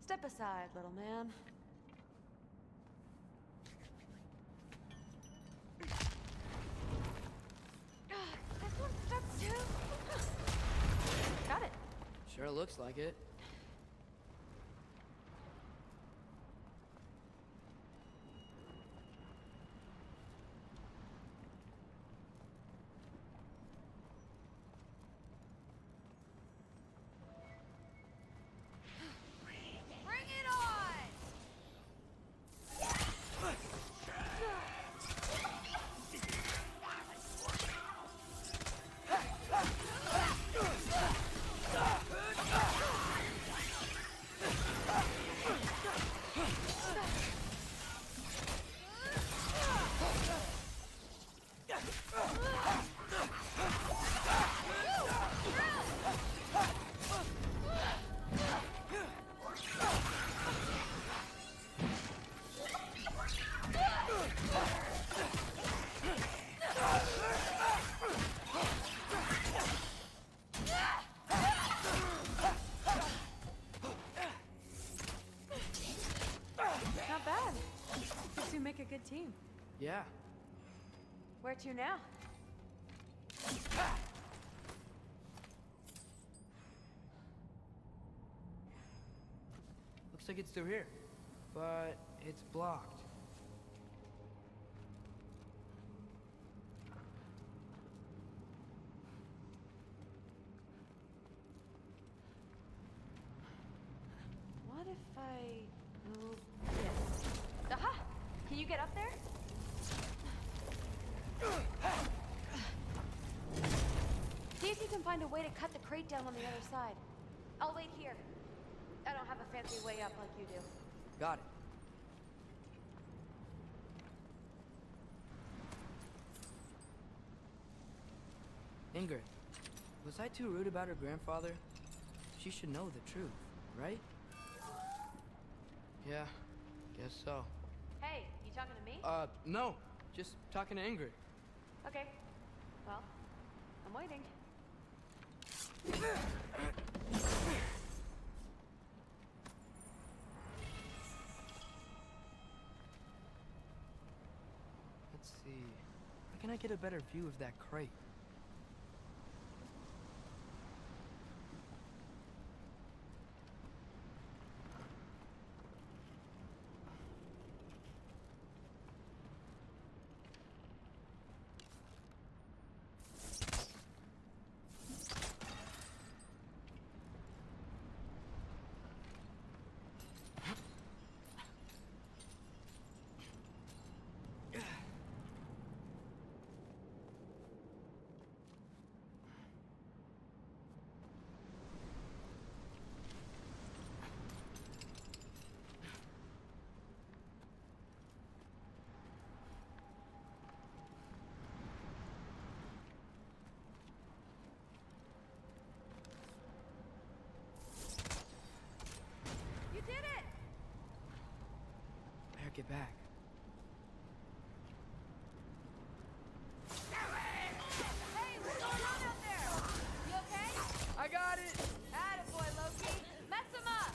Step aside, little man. This one's stuck too. Got it. Sure looks like it. Bring it on! Not bad. You two make a good team. Yeah. Where to now? Looks like it's through here. But it's blocked. What if I move this? Aha! Can you get up there? See if you can find a way to cut the crate down on the other side. I'll wait here. I don't have a fancy way up like you do. Got it. Ingrid, was I too rude about her grandfather? She should know the truth, right? Yeah, guess so. Hey, you talking to me? No. Just talking to Ingrid. Okay. Well, I'm waiting. Let's see. How can I get a better view of that crate? get back. Hey, what's going on out there? You okay? I got it! Attaboy, Loki. Mess him up!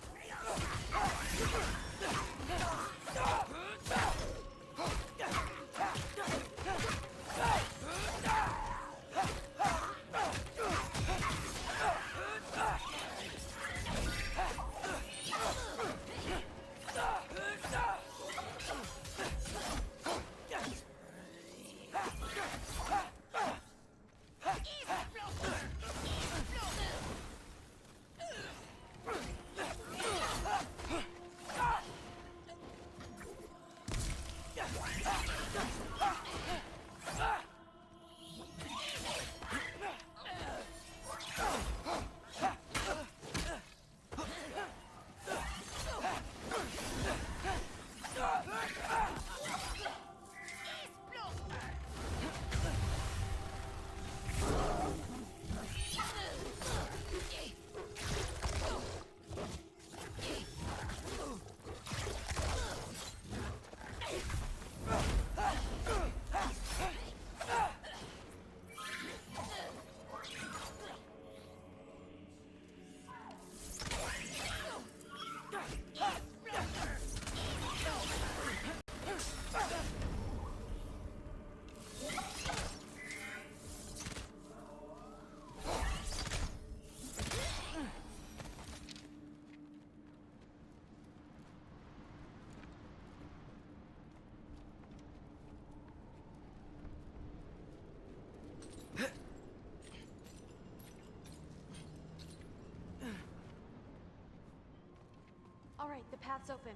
All right, the path's open.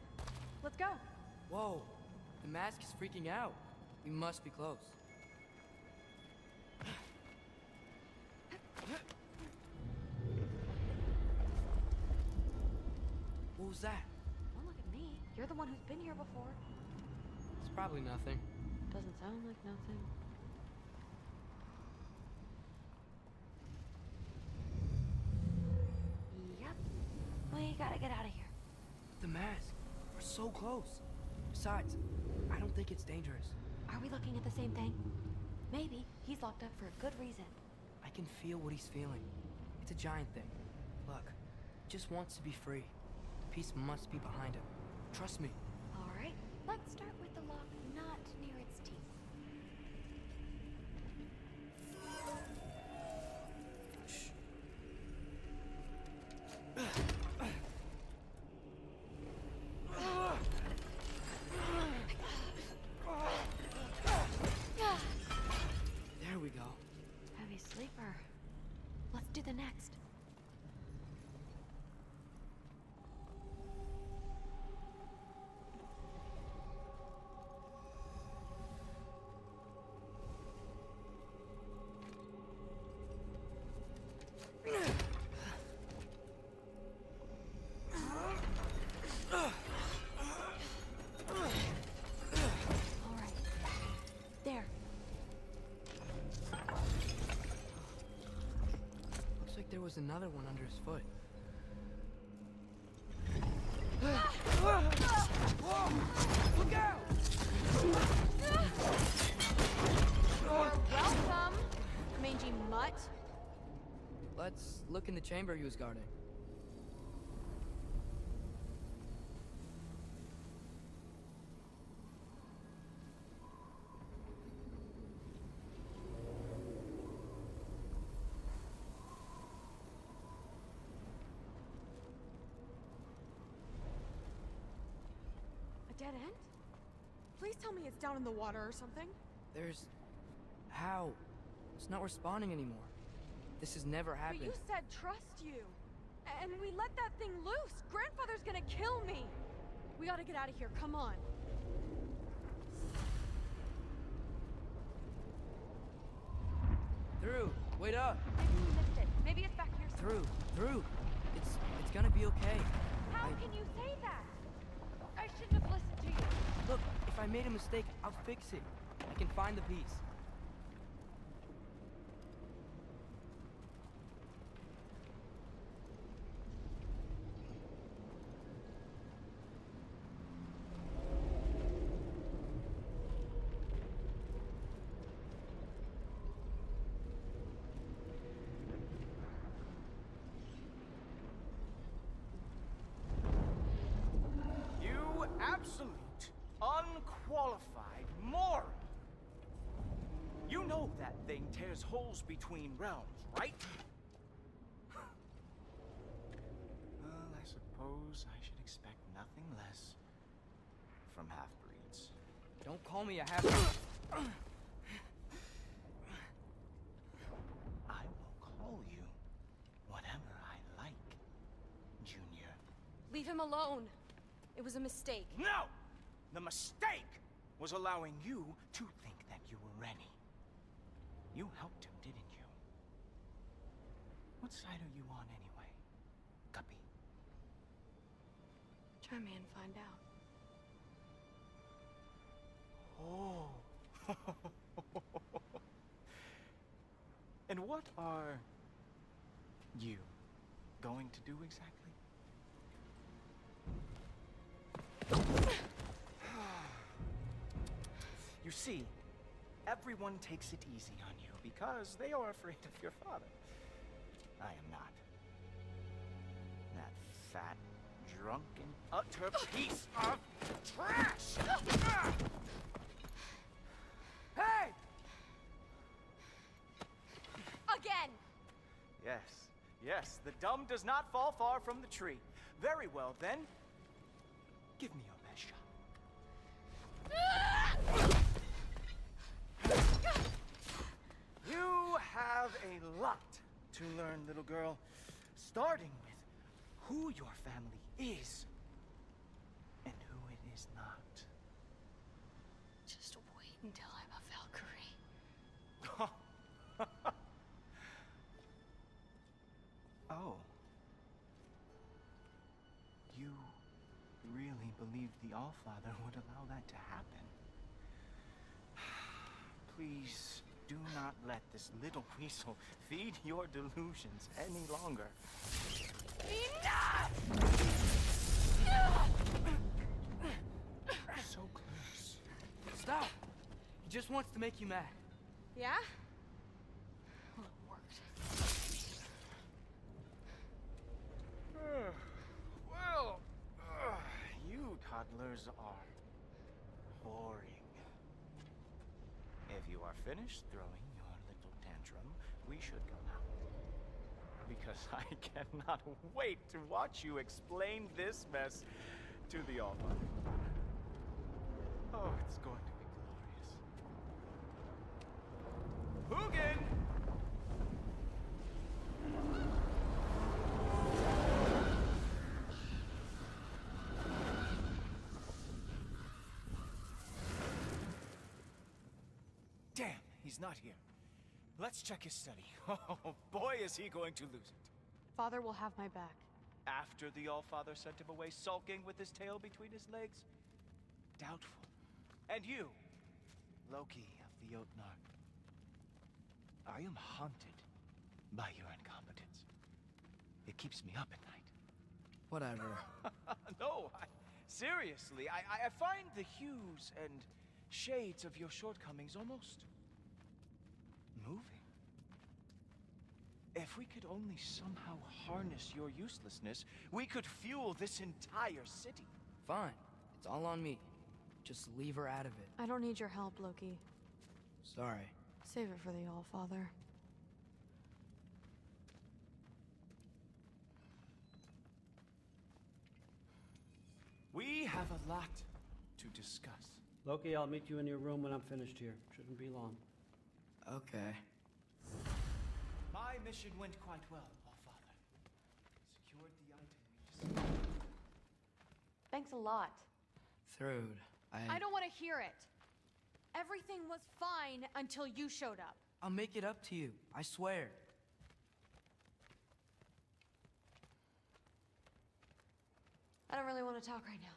Let's go. Whoa, the mask is freaking out. We must be close. What was that? Don't look at me. You're the one who's been here before. It's probably nothing. Doesn't sound like nothing. Yep. We gotta get out of here. The mask. We're so close. Besides, I don't think it's dangerous. Are we looking at the same thing? Maybe. He's locked up for a good reason. I can feel what he's feeling. It's a giant thing. Look, he just wants to be free. The peace must be behind him. Trust me. All right. Let's start with the lock not near its teeth. There we go. Heavy sleeper. Let's do the next. All right. There. Looks like there was another one under his foot. Look out! You're welcome, mangy mutt. Let's look in the chamber he was guarding. A dead end? Please tell me it's down in the water or something. There's... How? It's not responding anymore. This has never happened. But you said trust you. And we let that thing loose. Grandfather's gonna kill me. We gotta get out of here. Come on. Through! Wait up! Maybe we missed it. Maybe it's back here somewhere. Through! It's gonna be okay. How can you say that? I shouldn't have listened to you. Look, if I made a mistake, I'll fix it. I can find the piece. that thing tears holes between realms, right? Well, I suppose I should expect nothing less from half-breeds. Don't call me a half. I will call you whatever I like, Junior. Leave him alone. It was a mistake. No! The mistake was allowing you to think that you were Rennie. You helped him, didn't you? What side are you on anyway, Guppy? Try me and find out. Oh. And what are you going to do exactly? You see, everyone takes it easy on you because they are afraid of your father. I am not. That fat, drunken, utter piece of trash! Hey! Again! Yes, the dumb does not fall far from the tree. Very well, then. Give me your best shot. You have a lot to learn, little girl. Starting with who your family is and who it is not. Just wait until I'm a Valkyrie. Oh. You really believed the Allfather would allow that to happen? Please do not let this little weasel feed your delusions any longer. Enough! So close. Stop! He just wants to make you mad. Yeah? Well, it worked. Well, you toddlers are boring. If you are finished throwing your little tantrum, we should go now. Because I cannot wait to watch you explain this mess to the Allfather. Oh, it's going to be glorious. Hugin! Damn, he's not here. Let's check his study. Oh, boy, is he going to lose it. Father will have my back. After the Allfather sent him away sulking with his tail between his legs? Doubtful. And you, Loki of the Jotnar. I am haunted by your incompetence. It keeps me up at night. Whatever. No, seriously, I find the hues and shades of your shortcomings almost moving. If we could only somehow harness your uselessness, we could fuel this entire city. Fine. It's all on me. Just leave her out of it. I don't need your help, Loki. Sorry. Save it for the Allfather. We have a lot to discuss. Loki, I'll meet you in your room when I'm finished here. Shouldn't be long. Okay. My mission went quite well, Allfather. Secured the item we just... Thanks a lot. Thrud, I don't want to hear it. Everything was fine until you showed up. I'll make it up to you. I swear. I don't really want to talk right now.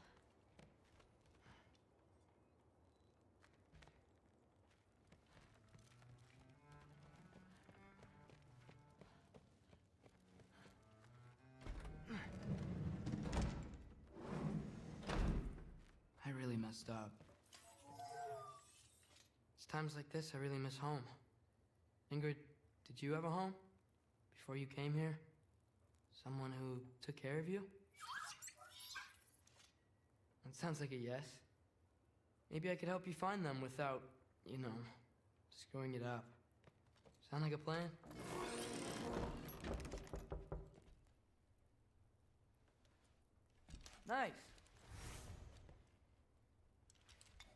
I really messed up. It's times like this I really miss home. Ingrid, did you have a home? Before you came here? Someone who took care of you? That sounds like a yes. Maybe I could help you find them without, you know, screwing it up. Sound like a plan? Nice.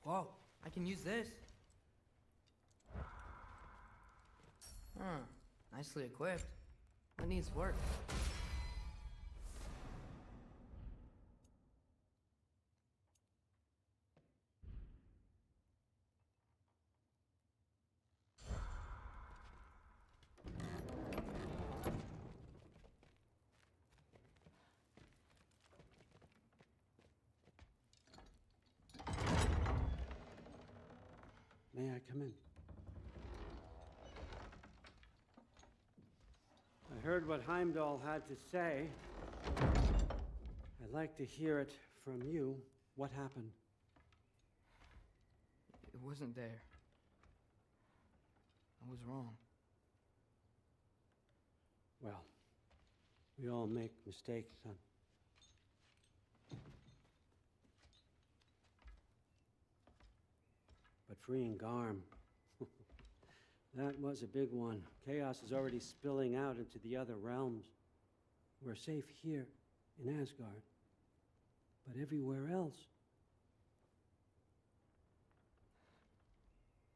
Whoa, I can use this. Nicely equipped. What needs work? May I come in? I heard what Heimdall had to say. I'd like to hear it from you. What happened? It wasn't there. I was wrong. Well, we all make mistakes, son. But freeing Garm, that was a big one. Chaos is already spilling out into the other realms. We're safe here in Asgard, but everywhere else.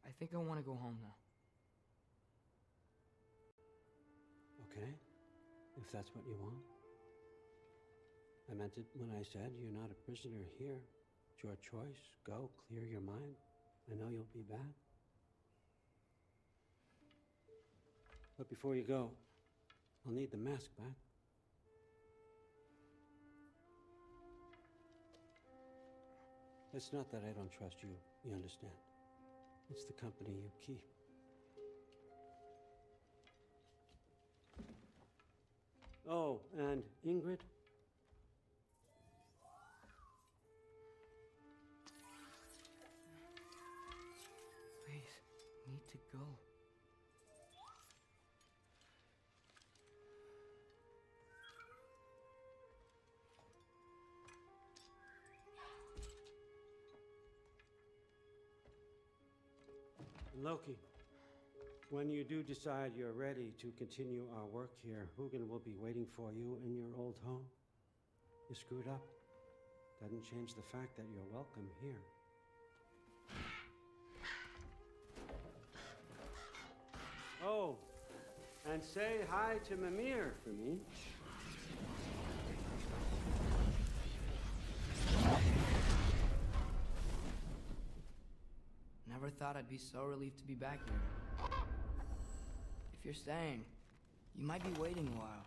I think I want to go home now. Okay, if that's what you want. I meant it when I said you're not a prisoner here. It's your choice. Go, clear your mind. I know you'll be back. But before you go, I'll need the mask back. It's not that I don't trust you, you understand? It's the company you keep. Oh, and Ingrid? Please, need to go. Loki, when you do decide you're ready to continue our work here, Hugin will be waiting for you in your old home. You screwed up. Doesn't change the fact that you're welcome here. Oh, and say hi to Mimir for me. Never thought I'd be so relieved to be back here. If you're staying, you might be waiting a while.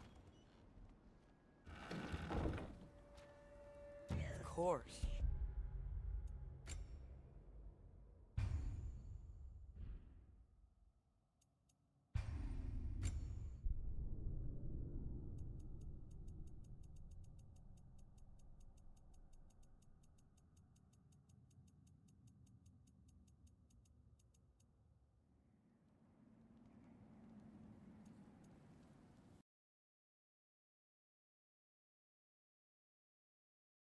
Of course.